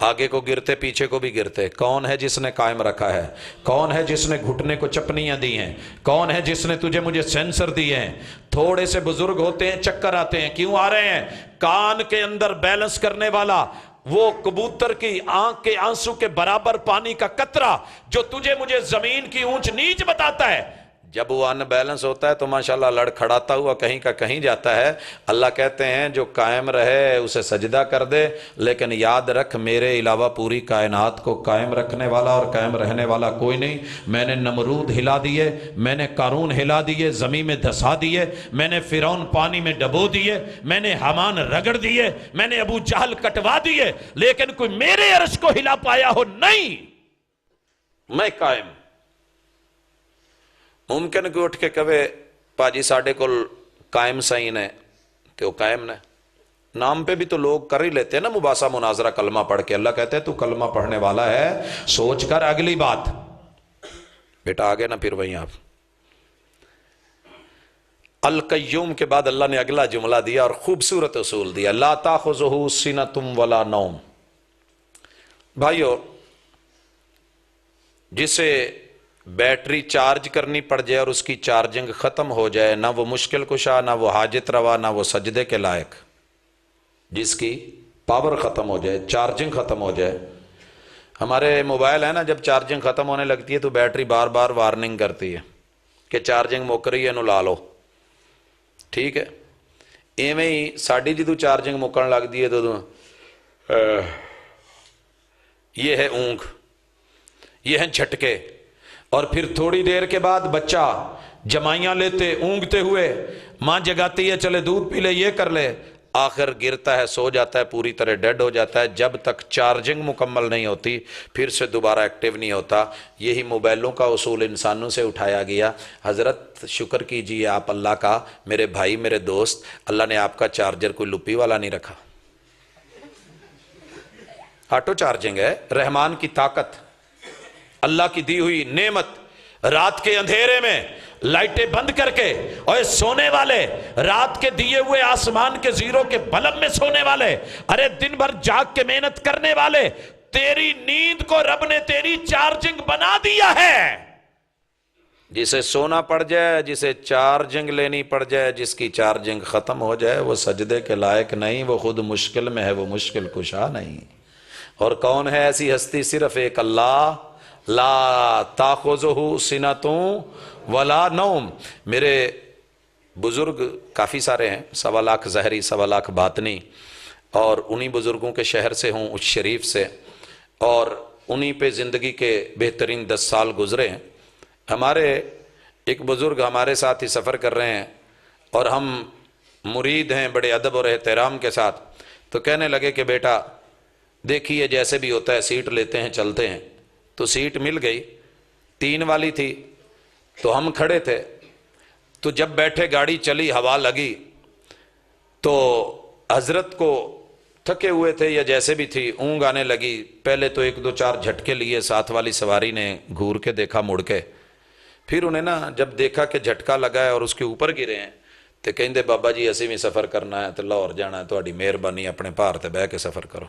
آگے کو گرتے پیچھے کو بھی گرتے. کون ہے جس نے قائم رکھا ہے؟ کون ہے جس نے گھٹنے کو چپنیاں دی ہیں؟ کون ہے جس نے تجھے مجھے سینسر دیے ہیں؟ تھوڑے سے بزرگ ہوتے ہیں چکر آتے ہیں. کیوں آ رہے ہیں؟ کان کے اندر بیلنس کرنے والا وہ کبوتر کی آنکھ کے آنسو کے برابر پانی کا قطرہ جو تجھے مجھے زمین کی اونچ نیچ بتاتا ہے، جب وہ ان بیلنس ہوتا ہے تو ماشاءاللہ لڑ کھڑاتا ہوا کہیں کا کہیں جاتا ہے. اللہ کہتے ہیں جو قائم رہے اسے سجدہ کر دے، لیکن یاد رکھ میرے علاوہ پوری کائنات کو قائم رکھنے والا اور قائم رہنے والا کوئی نہیں. میں نے نمرود ہلا دیے، میں نے قارون ہلا دیے، زمین میں دھسا دیے، میں نے فرعون پانی میں ڈبو دیے، میں نے حامان رگڑ دیے، میں نے ابو جہل کٹوا دیے، لیکن کوئی میرے عرش کو ہلا پایا ہو نہیں. میں قائم. ممکن کہ اٹھ کے کہے پاجی ساڑھے کو قائم سائن ہے تو وہ قائم نے نام پہ بھی تو لوگ کر ہی لیتے ہیں نا مباحثہ مناظرہ کلمہ پڑھ کے. اللہ کہتے ہیں تو کلمہ پڑھنے والا ہے سوچ کر اگلی بات. بیٹا آگے نا پھر وہیں آپ. القیوم کے بعد اللہ نے اگلا جملہ دیا اور خوبصورت اصول دیا، لا تاخذہ سنۃ ولا نوم. بھائیو جسے بیٹری چارج کرنی پڑ جائے اور اس کی چارجنگ ختم ہو جائے، نہ وہ مشکل کشا، نہ وہ حاجت روا، نہ وہ سجدے کے لائق. جس کی پاور ختم ہو جائے، چارجنگ ختم ہو جائے. ہمارے موبائل ہے نا، جب چارجنگ ختم ہونے لگتی ہے تو بیٹری بار بار وارننگ کرتی ہے کہ چارجنگ مک رہی ہے نو لا لو. ٹھیک ہے، ایویں ہی ساڑی جدو چارجنگ مکن لگ دی ہے تو یہ ہے اونگ، یہ ہیں جھٹکے. اور پھر تھوڑی دیر کے بعد بچہ جمائیاں لیتے اونگتے ہوئے، ماں جگاتی ہے چلے دودھ پی لے، یہ کر لے، آخر گرتا ہے، سو جاتا ہے، پوری طرح ڈیڈ ہو جاتا ہے. جب تک چارجنگ مکمل نہیں ہوتی پھر سے دوبارہ ایکٹیو نہیں ہوتا. یہی موبائلوں کا اصول انسانوں سے اٹھایا گیا. حضرت شکر کیجئے آپ اللہ کا، میرے بھائی میرے دوست، اللہ نے آپ کا چارجر کوئی لپی والا نہیں رکھا، آٹو چارجنگ ہے. رحمان کی طاقت، اللہ کی دی ہوئی نعمت. رات کے اندھیرے میں لائٹیں بند کر کے، اور سونے والے رات کے دیے ہوئے آسمان کے زیرو کے بلب میں سونے والے، ارے دن بھر جاگ کے محنت کرنے والے، تیری نیند کو رب نے تیری چارجنگ بنا دیا ہے. جسے سونا پڑ جائے، جسے چارجنگ لینی پڑ جائے، جس کی چارجنگ ختم ہو جائے، وہ سجدے کے لائق نہیں، وہ خود مشکل میں ہے، وہ مشکل کشا نہیں. اور کون ہے ایسی ہستی؟ صرف ایک اللہ. لا تاخذہ سنۃ ولا نوم. میرے بزرگ کافی سارے ہیں، 1.25 لاکھ ظاہری 1.25 لاکھ باطنی، اور انہی بزرگوں کے شہر سے ہوں، اس شریف سے، اور انہی پہ زندگی کے بہترین 10 سال گزرے ہیں. ہمارے ایک بزرگ ہمارے ساتھ ہی سفر کر رہے ہیں اور ہم مرید ہیں بڑے ادب اور احترام کے ساتھ. تو کہنے لگے کہ بیٹا دیکھیے جیسے بھی ہوتا ہے سیٹ لیتے ہیں چلتے ہیں. تو سیٹ مل گئی، 3 والی تھی، تو ہم کھڑے تھے. تو جب بیٹھے گاڑی چلی، ہوا لگی، تو حضرت کو تھکے ہوئے تھے یا جیسے بھی تھی، اونگ آنے لگی. پہلے تو 1-2-4 جھٹکے لیے، ساتھ والی سواری نے گھور کے دیکھا مڑ کے. پھر انہیں نا جب دیکھا کہ جھٹکا لگا ہے اور اس کے اوپر گرے ہیں تو کہیں بابا جی اسی میں سفر کرنا ہے تو لاہور جانا ہے، تہاڈی مہربانی اپنے بھار تے بہ کے سفر کرو.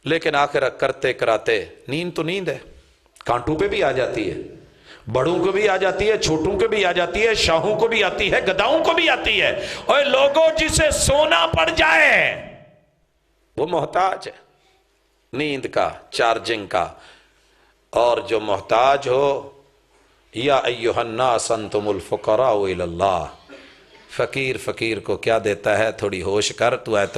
لیکن آخر کرتے کراتے نیند تو نیند ہے، کانٹوں پہ بھی آ جاتی ہے، بڑوں کو بھی آ جاتی ہے، چھوٹوں کو بھی آ جاتی ہے، شاہوں کو بھی آتی ہے، گداؤں کو بھی آتی ہے. اور لوگوں جسے سونا پڑ جائے وہ محتاج ہے نیند کا، چارجنگ کا. اور جو محتاج ہو، یا ایھا الناس انتم الفقراء الی اللہ، فقیر کو کیا دیتا ہے؟ تھوڑی ہوش کر، تو آیت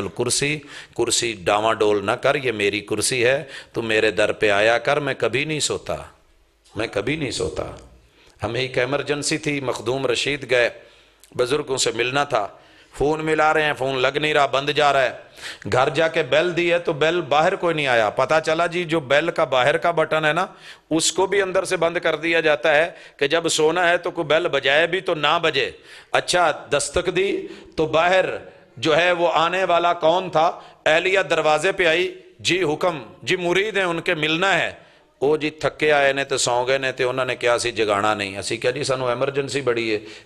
کرسی ڈاواں ڈول نہ کر، یہ میری کرسی ہے، تو میرے در پہ آیا کر. میں کبھی نہیں سوتا. ہمیں ایک ایمرجنسی تھی، مخدوم رشید گئے، بزرگوں سے ملنا تھا، فون ملا رہے ہیں، فون لگ نہیں رہا، بند جا رہا ہے. گھر جا کے بیل دی ہے تو بیل باہر کوئی نہیں آیا. پتا چلا جی جو بیل کا باہر کا بٹن ہے نا، اس کو بھی اندر سے بند کر دیا جاتا ہے کہ جب سونا ہے تو کوئی بیل بجائے بھی تو نہ بجے. اچھا دستک دی تو باہر جو ہے وہ آنے والا کون تھا؟ اہلیہ دروازے پہ آئی، جی حکم، جی مرید ہیں ان کے ملنا ہے. ਉਹ ਜੀ ਥੱਕੇ ਆਏ ਨੇ ਤੇ ਸੌਂ ਗਏ ਨੇ ਤੇ ਉਹਨਾਂ ਨੇ ਕਿਹਾ ਸੀ ਜਗਾਣਾ ਨਹੀਂ। ਅਸੀਂ ਕਿਹਾ ਜੀ ਸਾਨੂੰ ਐਮਰਜੈਂਸੀ ਬੜੀ ਹੈ।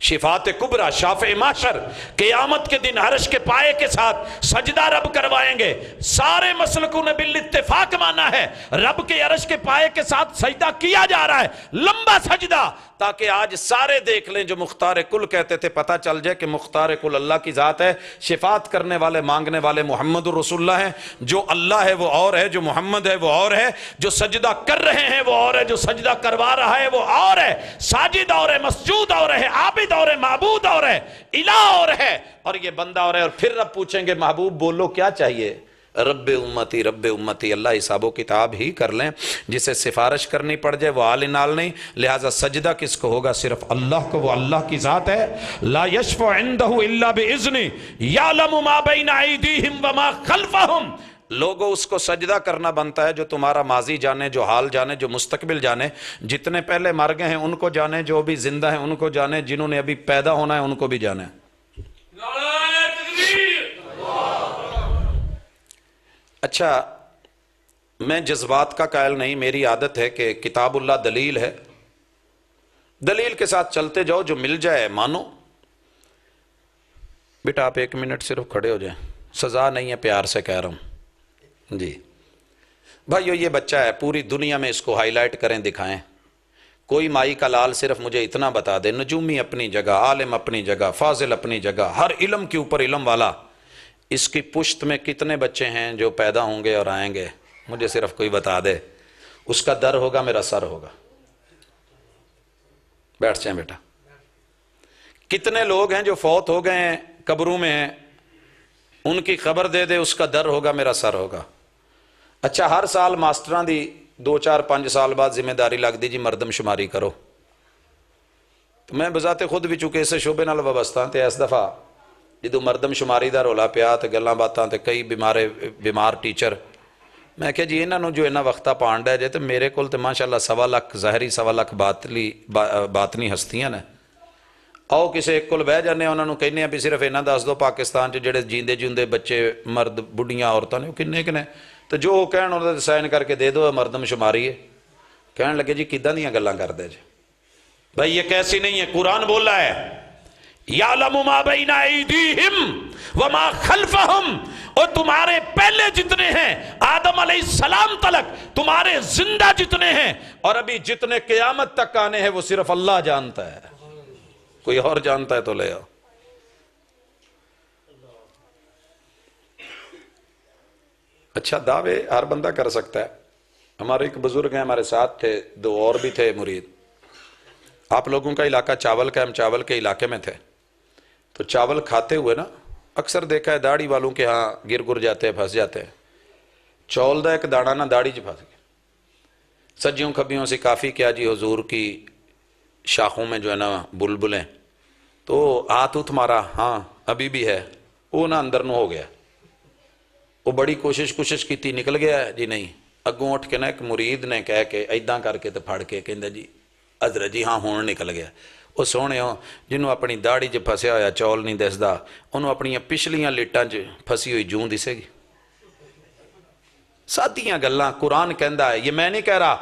شفاعت کبریٰ، شافع محشر، قیامت کے دن عرش کے پائے کے ساتھ سجدہ رب کروائیں گے. سارے مسلکوں نے بالاتفاق مانا ہے رب کے عرش کے پائے کے ساتھ سجدہ کیا جا رہا ہے، لمبا سجدہ، تاکہ آج سارے دیکھ لیں جو مختار کل کہتے تھے، پتہ چل جائے کہ مختار کل اللہ کی ذات ہے. شفاعت کرنے والے، مانگنے والے محمد الرسول اللہ ہیں. جو اللہ ہے وہ اور ہے، جو محمد ہے وہ اور ہے، جو سجدہ کر رہے ہیں وہ اور ہے، جو سجدہ کروا رہا ہے وہ اور ہے. ساجد اور ہے، مسجود اور ہے، عابد اور ہے، معبود اور ہے، الہ اور ہے، اور یہ بندہ اور ہے. اور پھر رب پوچھیں گے محبوب بولو کیا چاہیے؟ رب امتی رب امتی. اللہ حساب و کتاب ہی کر لیں. جسے سفارش کرنی پڑ جائے وہ آل نال نہیں. لہٰذا سجدہ کس کو ہوگا؟ صرف اللہ کو. وہ اللہ کی ذات ہے. لا یشفع عندہ الا باذنہ یعلم ما بین ایدیہم وما خلفہم. لوگوں اس کو سجدہ کرنا بنتا ہے جو تمہارا ماضی جانے، جو حال جانے، جو مستقبل جانے. جتنے پہلے مر گئے ہیں ان کو جانے، جو ابھی زندہ ہیں ان کو جانے، جنہوں نے ابھی پیدا ہونا ہے ان کو بھی جانے. اچھا، میں جذبات کا قائل نہیں. میری عادت ہے کہ کتاب اللہ دلیل ہے، دلیل کے ساتھ چلتے جاؤ، جو مل جائے مانو. بیٹا آپ 1 منٹ صرف کھڑے ہو جائیں، سزا نہیں ہے، پیار سے کہہ رہا ہوں. جی بھائیو، یہ بچہ ہے، پوری دنیا میں اس کو ہائی لائٹ کریں، دکھائیں. کوئی مائی کا لال صرف مجھے اتنا بتا دے، نجومی اپنی جگہ، عالم اپنی جگہ، فاضل اپنی جگہ، ہر علم کے اوپر علم والا. اس کی پشت میں کتنے بچے ہیں جو پیدا ہوں گے اور آئیں گے؟ مجھے صرف کوئی بتا دے. اس کا در ہوگا، میرا سر ہوگا. بیٹھ جائیں بیٹا. کتنے لوگ ہیں جو فوت ہو گئے ہیں، قبروں میں ہیں، ان کی خبر دے دے، اس کا در ہوگا، میرا سر ہوگا. اچھا، ہر سال ماسٹراں دی 2 4 5 سال بعد ذمہ داری لگ دی جی مردم شماری کرو. تو میں بذات خود بھی چونکہ اسے شعبے نال وابستہ تے اس دفعہ جدو مردم شماری دا رولا پیا تے گلاں باتاں تے کئی بیمار ٹیچر، میں کہ جی انہاں نوں جو انہاں وقتہ پانڈا جے تے میرے کول تے ماشاءاللہ 1.25 لاکھ ظاہری 1.25 لاکھ باطنی ہستیاں نے. آؤ کسے ایک کول بہ جانے، انہاں نوں کہنے بھی صرف انہاں دس دو پاکستان چ جڑے جیندے جوندے بچے، مرد، بڑھیاں، عورتاں نے کنے کنے، تو جو کہن انہاں دے سائن کر کے دے دو مردم شماری ہے. کہن لگے جی کداں دیاں گلاں کردے جی؟ بھائی یہ کیسی نہیں ہے، قرآن بولا ہے یعلم ما بین ایدیہم وما خلفہم. اور تمہارے پہلے جتنے ہیں آدم علیہ السلام تلک، تمہارے زندہ جتنے ہیں اور ابھی جتنے قیامت تک آنے ہیں، وہ صرف اللہ جانتا ہے. کوئی اور جانتا ہے تو لے آؤ. اچھا، دعوے ہر بندہ کر سکتا ہے. ہمارے ایک بزرگ ہیں، ہمارے ساتھ تھے، 2 اور بھی تھے مرید. آپ لوگوں کا علاقہ چاول کا، ہم چاول کے علاقے میں تھے. تو چاول کھاتے ہوئے نا اکثر دیکھا ہے داڑھی والوں کے ہاں گر جاتے ہیں، پھنس جاتے ہیں. چول دا ایک داڑا نا داڑھی چ پھنس گیا. سجیوں کھبیوں سے کافی کیا جی حضور کی شاخوں میں جو ہے نا بلبلیں، تو ہاتھ مارا، ہاں ابھی بھی ہے، وہ نا اندر نو ہو گیا. وہ بڑی کوشش کی تھی، نکل گیا ہے جی نہیں. اگوں اٹھ کے نا ایک مرید نے کہہ کے ایداں کر کے تو پھڑ کے کہندا جی حضرت جی ہاں ہون نکل گیا. وہ سونے ہو جنہوں اپنی داڑھی چ پھسیا ہویا چول نہیں دسدا، انہوں اپنی پچھلیاں لیٹاں چ پھسی ہوئی جوں دسے گی. سادیاں گلاں قرآن کہندا ہے، یہ میں نہیں کہہ رہا.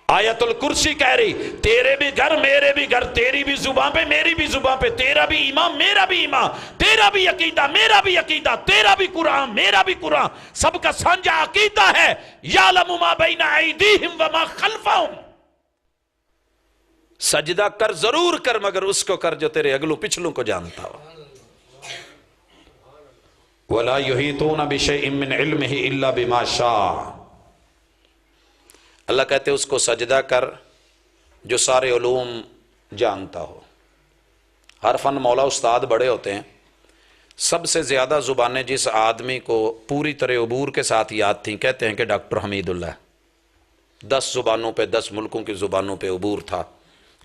آیت الکرسی کہہ رہی تیرے بھی گھر میرے بھی گھر، تیری بھی زباں پہ میری بھی زباں پہ، تیرا بھی ایمان میرا بھی ایمان، تیرا بھی عقیدہ میرا بھی عقیدہ، تیرا بھی قرآن میرا بھی قرآن، سب کا سانجھا عقیدہ ہے. یعلم ما بین ایدیہم وما خلفہم. سجدہ کر ضرور کر، مگر اس کو کر جو تیرے اگلوں پچھلوں کو جانتا ہو. وَلَا يُحِيطُونَ بِشَيْءٍ مِّنْ عِلْمِهِ إِلَّا بِمَا شَاءَ. اللہ کہتے ہیں اس کو سجدہ کر جو سارے علوم جانتا ہو. ہر فن مولا استاد بڑے ہوتے ہیں. سب سے زیادہ زبانیں جس آدمی کو پوری طرح عبور کے ساتھ یاد تھیں، کہتے ہیں کہ ڈاکٹر حمید اللہ. 10 زبانوں پہ، 10 ملکوں کی زبانوں پہ عبور تھا.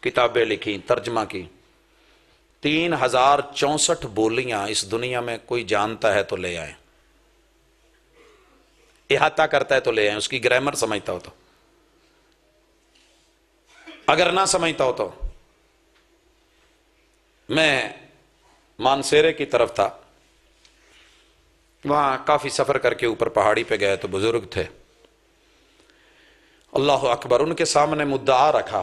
کتابیں لکھی، ترجمہ کی. 3064 بولیاں اس دنیا میں کوئی جانتا ہے تو لے آئیں، احاطہ کرتا ہے تو لے آئیں. اس کی گرامر سمجھتا ہو تو، اگر نہ سمجھتا ہو تو. میں مانسیرے کی طرف تھا، وہاں کافی سفر کر کے اوپر پہاڑی پہ گئے تو بزرگ تھے. اللہ اکبر. ان کے سامنے مدعا رکھا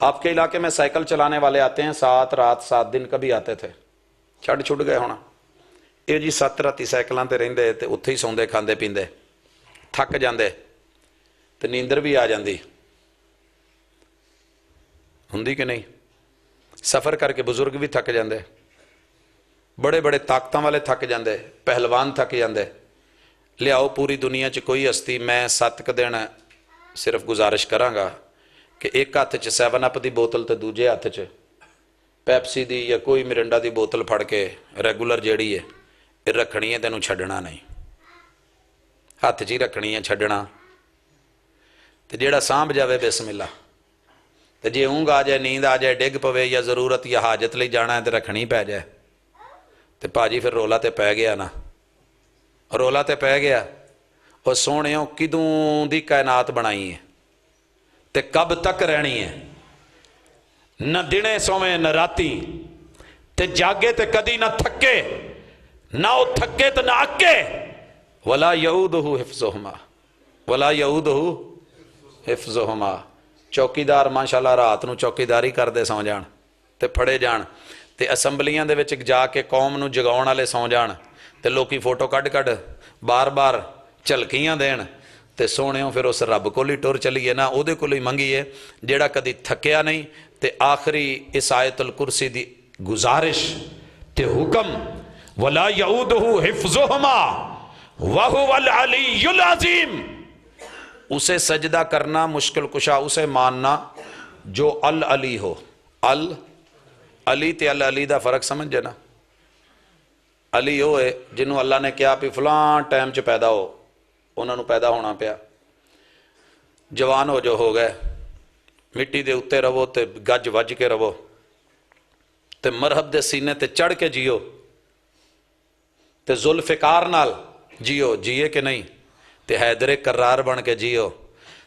آپ کے علاقے میں سائیکل چلانے والے آتے ہیں 7 رات 7 دن کبھی آتے تھے, چھڑ گئے ہونا. یہ جی 7 راتی سائیکلوں تے رہندے تے اتھے ہی سوندے کھاندے پیندے, تھک جاندے تے نیندر بھی آ جاندی ہوندی کہ نہیں. سفر کر کے بزرگ بھی تھک جاندے, بڑے بڑے طاقتاں والے تھک جاندے, پہلوان تھک جاندے. لیاؤ پوری دنیا چ کوئی ہستی, میں 7 دن صرف گزارش کراں گا کہ ایک ہاتھ چ 7 اپ دی بوتل تے دوجے ہاتھ چ پیپسی دی یا کوئی مرنڈا دی بوتل پھڑ کے ریگولر جیڑی ہے یہ رکھنی ہے, تینوں چھڈنا نہیں, ہاتھ چ ہی رکھنی ہے, چھڈنا تے جیڑا سانبھ جاوے بسم اللہ. تے جے اونگ آ جائے, نیند آ جائے, ڈگ پوے یا ضرورت یا حاجت لئی جانا ہے تے رکھنی پی جائے تے پاجی پھر رولا تے پی گیا نا, رولا تے پی گیا. اور سونےوں کدوں دی کائنات بنائی ہے تے کب تک رہنی ہے, نہ دنے سویں نہ راتی, تے جاگے تے کدی نہ تھکے, نہ او تھکے تے نہ اکے. ولا یعودہ حفظہما, ولا یعودہ حفظہما. چوکیدار ماشاءاللہ رات نو چوکیداری کر دے سو جان تے پھڑے جان, تے اسمبلیاں دے وچ جا کے قوم نو جگاؤن والے سو جان, تے لوکی فوٹو کڈ بار بار جھلکیاں دین, تے سونےوں پھر اس رب کو ہی ٹر چلیے نا, او دے کول ہی منگیے جیڑا کدی تھکیا نہیں. تے آخری اس آیت الکرسی دی گزارش تے حکم ولا یعودہ حفظہما وہو العلی العظیم. اسے سجدہ کرنا مشکل کشا, اسے ماننا جو العلی ہو. علی تے العلی دا فرق سمجھ جانا. علی ہوئے جنہوں اللہ نے کیا بھی فلاں ٹائم چ پیدا ہو, انہوں نے پیدا ہونا پیا, جوان ہو جو ہو گئے, مٹی دے اتے رہو تے گج وج کے رہو, تے مرحب دے سینے تے چڑھ کے جیو, تے ذوالفقار نال جیو, جیے کہ نہیں, تے حیدر کرار بن کے جیو.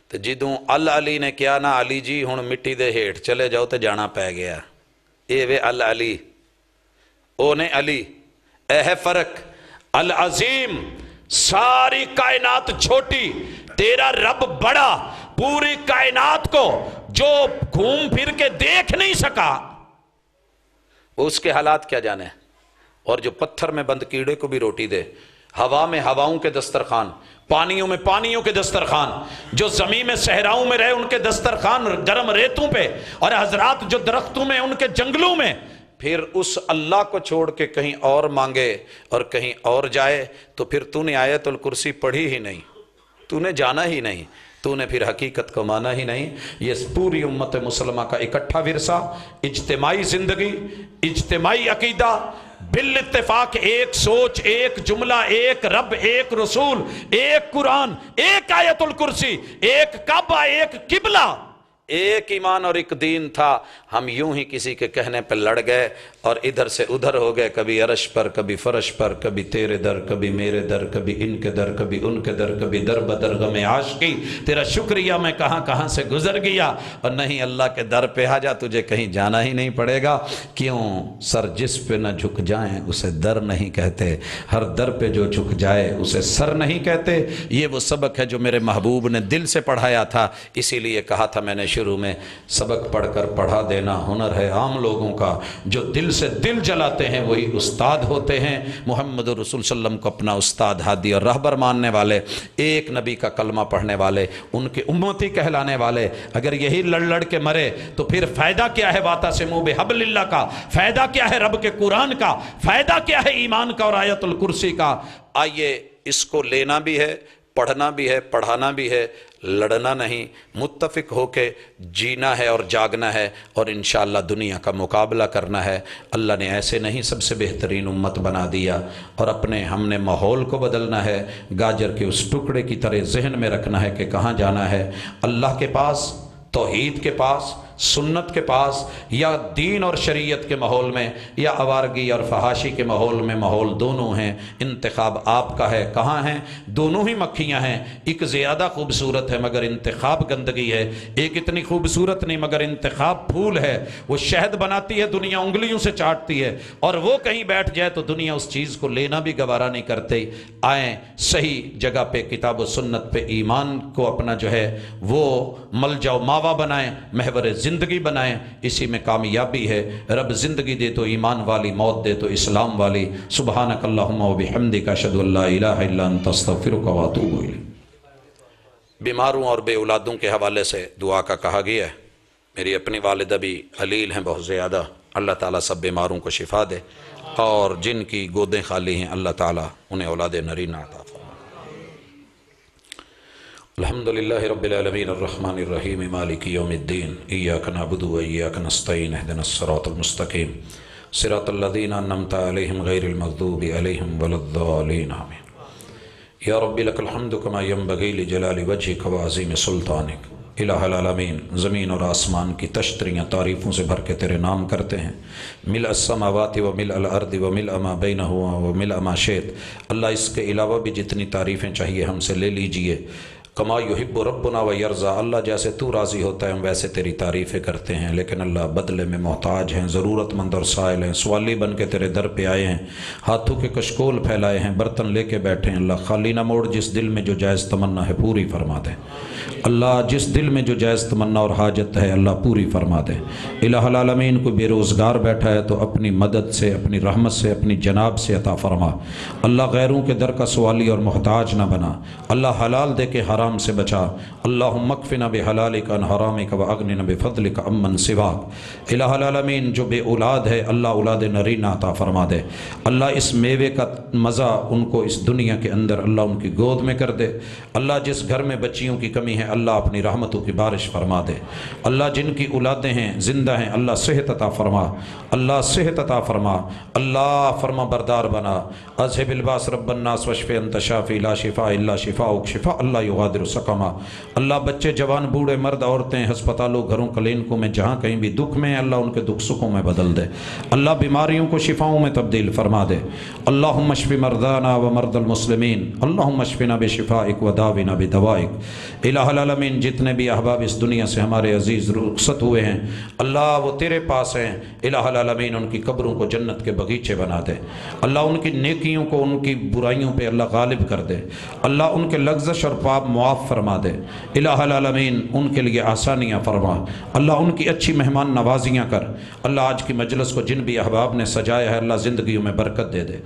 تے جدوں العلی نے کیا نا علی جی ہن مٹی دے ہیٹھ چلے جاؤ تے جانا پی گیا, اے وے العلی, او نے علی. اے ہے فرق. العظیم ساری کائنات چھوٹی, تیرا رب بڑا, پوری کائنات کو جو گھوم پھر کے دیکھ نہیں سکا اس کے حالات کیا جانے, اور جو پتھر میں بند کیڑے کو بھی روٹی دے, ہوا میں ہواؤں کے دسترخوان, پانیوں میں پانیوں کے دسترخوان, جو زمین میں صحراؤں میں رہے ان کے دسترخوان گرم ریتوں پہ, اور حضرات جو درختوں میں ان کے جنگلوں میں, پھر اس اللہ کو چھوڑ کے کہیں اور مانگے اور کہیں اور جائے تو پھر تو نے آیت الکرسی پڑھی ہی نہیں, تو نے جانا ہی نہیں, تو نے پھر حقیقت کو مانا ہی نہیں. یہ پوری امت مسلمہ کا اکٹھا ورثہ, اجتماعی زندگی, اجتماعی عقیدہ, بالاتفاق ایک سوچ, ایک جملہ, ایک رب, ایک رسول, ایک قرآن, ایک آیت الکرسی, ایک کعبہ, ایک قبلہ, ایک ایمان اور ایک دین تھا. ہم یوں ہی کسی کے کہنے پہ لڑ گئے اور ادھر سے ادھر ہو گئے, کبھی عرش پر, کبھی فرش پر, کبھی تیرے در, کبھی میرے در, کبھی ان کے در, کبھی ان کے در, کبھی در بدر غم عاشقی. تیرا شکریہ میں کہاں کہاں سے گزر گیا, اور نہیں اللہ کے در پہ آ جا, تجھے کہیں جانا ہی نہیں پڑے گا. کیوں سر جس پہ نہ جھک جائیں اسے در نہیں کہتے, ہر در پہ جو جھک جائے اسے سر نہیں کہتے. یہ وہ سبق ہے جو میرے محبوب نے دل سے پڑھایا تھا, اسی لیے کہا تھا میں نے شروع میں, سبق پڑھ کر پڑھا دینا ہنر ہے عام لوگوں کا, جو دل سے دل جلاتے ہیں وہی استاد ہوتے ہیں. محمد رسول صلی اللہ علیہ وسلم کو اپنا استاد, ہادی اور رہبر ماننے والے, ایک نبی کا کلمہ پڑھنے والے, ان کے امتی کہلانے والے, اگر یہی لڑ لڑ کے مرے تو پھر فائدہ کیا ہے واعتصموا بحبل اللہ کا, فائدہ کیا ہے رب کے قرآن کا, فائدہ کیا ہے ایمان کا اور آیت الکرسی کا. آئیے اس کو لینا بھی ہے, پڑھنا بھی ہے, پڑھانا بھی ہے, لڑنا نہیں, متفق ہو کے جینا ہے اور جاگنا ہے, اور انشاءاللہ دنیا کا مقابلہ کرنا ہے. اللہ نے ایسے نہیں سب سے بہترین امت بنا دیا, اور اپنے ہم نے ماحول کو بدلنا ہے, گاجر کے اس ٹکڑے کی طرح ذہن میں رکھنا ہے کہ کہاں جانا ہے, اللہ کے پاس, توحید کے پاس, سنت کے پاس, یا دین اور شریعت کے ماحول میں, یا آوارگی اور فحاشی کے ماحول میں. ماحول دونوں ہیں, انتخاب آپ کا ہے. کہاں ہیں؟ دونوں ہی مکھیاں ہیں, ایک زیادہ خوبصورت ہے مگر انتخاب گندگی ہے, ایک اتنی خوبصورت نہیں مگر انتخاب پھول ہے. وہ شہد بناتی ہے, دنیا انگلیوں سے چاٹتی ہے, اور وہ کہیں بیٹھ جائے تو دنیا اس چیز کو لینا بھی گوارا نہیں کرتے. آئیں صحیح جگہ پہ کتاب و سنت پہ ایمان کو اپنا جو ہے وہ ملجا و ماوا بنائیں, محور زندگی بنائیں، اسی میں کامیابی ہے۔ رب زندگی دے تو ایمان والی، موت دے تو اسلام والی۔ سبحانک اللہم و بحمدک، اشہد ان لا الہ الا انت، استغفرک و اتوب الیک۔ بیماروں اور بے اولادوں کے حوالے سے دعا کا کہا گیا ہے۔ میری اپنی والدہ بھی علیل ہیں بہت زیادہ، اللہ تعالیٰ سب بیماروں کو شفا دے، اور جن کی گودیں خالی ہیں اللہ تعالیٰ انہیں اولاد نرینہ عطا فرمائے۔ الحمدللہ رب العالمین الرحمن الرحیم مالک یوم الدین، ایاک نعبد و ایاک نستعین، اہدنا الصراط المستقیم، صراط الذین انعمت علیہم غیر المغضوب علیہم ولا الضالین، آمین۔ یا رب لک الحمد کما ینبغی لجلال وجہک و عظیم سلطانک۔ الہ العالمین، زمین اور آسمان کی تشتریاں تعریفوں سے بھر کے تیرے نام کرتے ہیں۔ ملء السماوات و ملء الارض و ملء ما بینہما و ملء ما شئت۔ اللہ اس کے علاوہ بھی جتنی تعریفیں چاہیے ہم سے لے لیجئے۔ کما یحب ربنا و یرضا، اللہ جیسے تو راضی ہوتا ہے ہم ویسے تیری تعریفیں کرتے ہیں، لیکن اللہ بدلے میں محتاج ہیں، ضرورت مند اور سائل ہیں، سوالی بن کے تیرے در پہ آئے ہیں، ہاتھوں کے کشکول پھیلائے ہیں، برتن لے کے بیٹھے ہیں۔ اللہ خالی نہ موڑ، جس دل میں جو جائز تمنا ہے پوری فرما دے۔ اللہ جس دل میں جو جائز تمنا اور حاجت ہے اللہ پوری فرما دے۔ الہ العالمین کو بے روزگار بیٹھا ہے تو اپنی مدد سے، اپنی رحمت سے، اپنی جناب سے عطا فرما۔ اللہ غیروں کے در کا سوالی اور محتاج نہ بنا۔ اللہ حلال دے کے حرام سے بچا۔ اللہم اکفنا بحلالک عن حرامک واغننا بفضلک عمن سواک۔ الہ العالمین جو بے اولاد ہے اللہ اولاد نرینہ عطا فرما دے۔ اللہ اس میوے کا مزہ ان کو اس دنیا کے اندر اللہ ان کی گود میں کر دے۔ اللہ جس گھر میں بچیوں کی کمی ہے اللہ اپنی رحمتوں کی بارش فرما دے۔ اللہ جن کی اولادیں ہیں زندہ ہیں اللہ صحت عطا فرما، اللہ صحت عطا فرما، اللہ فرما بردار بنا۔ اذهب الباس رب الناس واشف انت شافی لا شفاء الا شفاؤک، شفاء اللہ یغادر سقما۔ اللہ بچے جوان بوڑھے مرد عورتیں ہسپتالوں گھروں کلینکوں میں جہاں کہیں بھی دکھ میں اللہ ان کے دکھ سکھوں میں بدل دے۔ اللہ بیماریوں کو شفاؤں میں تبدیل فرما دے۔ اللہم اشف مرضانا و مرضى المسلمین، اللہم اشفنا بشفائک و داونا بدوائک۔ الہ العالمین جتنے بھی احباب اس دنیا سے ہمارے عزیز رخصت ہوئے ہیں اللہ وہ تیرے پاس ہیں، الہ العالمین ان کی قبروں کو جنت کے بغیچے بنا دے۔ اللہ ان کی نیکیوں کو ان کی برائیوں پہ اللہ غالب کر دے۔ اللہ ان کے لغزش اور پاپ معاف فرما دے۔ الہ العالمین ان کے لیے آسانیاں فرما۔ اللہ ان کی اچھی مہمان نوازیاں کر۔ اللہ آج کی مجلس کو جن بھی احباب نے سجایا ہے اللہ زندگیوں میں برکت دے دے۔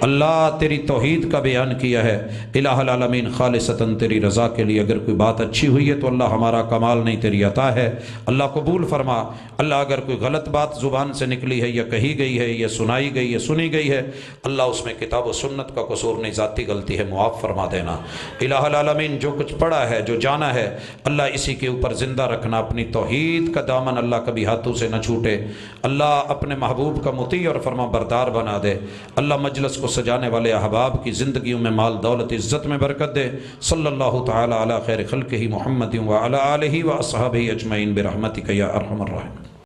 اللہ تیری توحید کا بیان کیا ہے الہ العالمین خالصتاً تیری رضا کے لیے، اگر کوئی بات اچھی ہوئی ہے تو اللہ ہمارا کمال نہیں تیری عطا ہے، اللہ قبول فرما۔ اللہ اگر کوئی غلط بات زبان سے نکلی ہے یا کہی گئی ہے یا سنائی گئی ہے سنی گئی ہے اللہ اس میں کتاب و سنت کا قصور نہیں ذاتی غلطی ہے معاف فرما دینا۔ الہ العالمین جو کچھ پڑھا ہے جو جانا ہے اللہ اسی کے اوپر زندہ رکھنا، اپنی توحید کا دامن اللہ کبھی ہاتھوں سے نہ چھوٹے۔ اللہ اپنے محبوب کا مطیع اور فرما بردار بنا دے۔ اللہ مجلس کو سجانے والے احباب کی زندگیوں میں مال دولت عزت میں برکت دے۔ صلی اللہ تعالی علی خیر خلقہ محمد وعلی آلہ واصحابہ اجمعین برحمتک یا ارحم الراحمین۔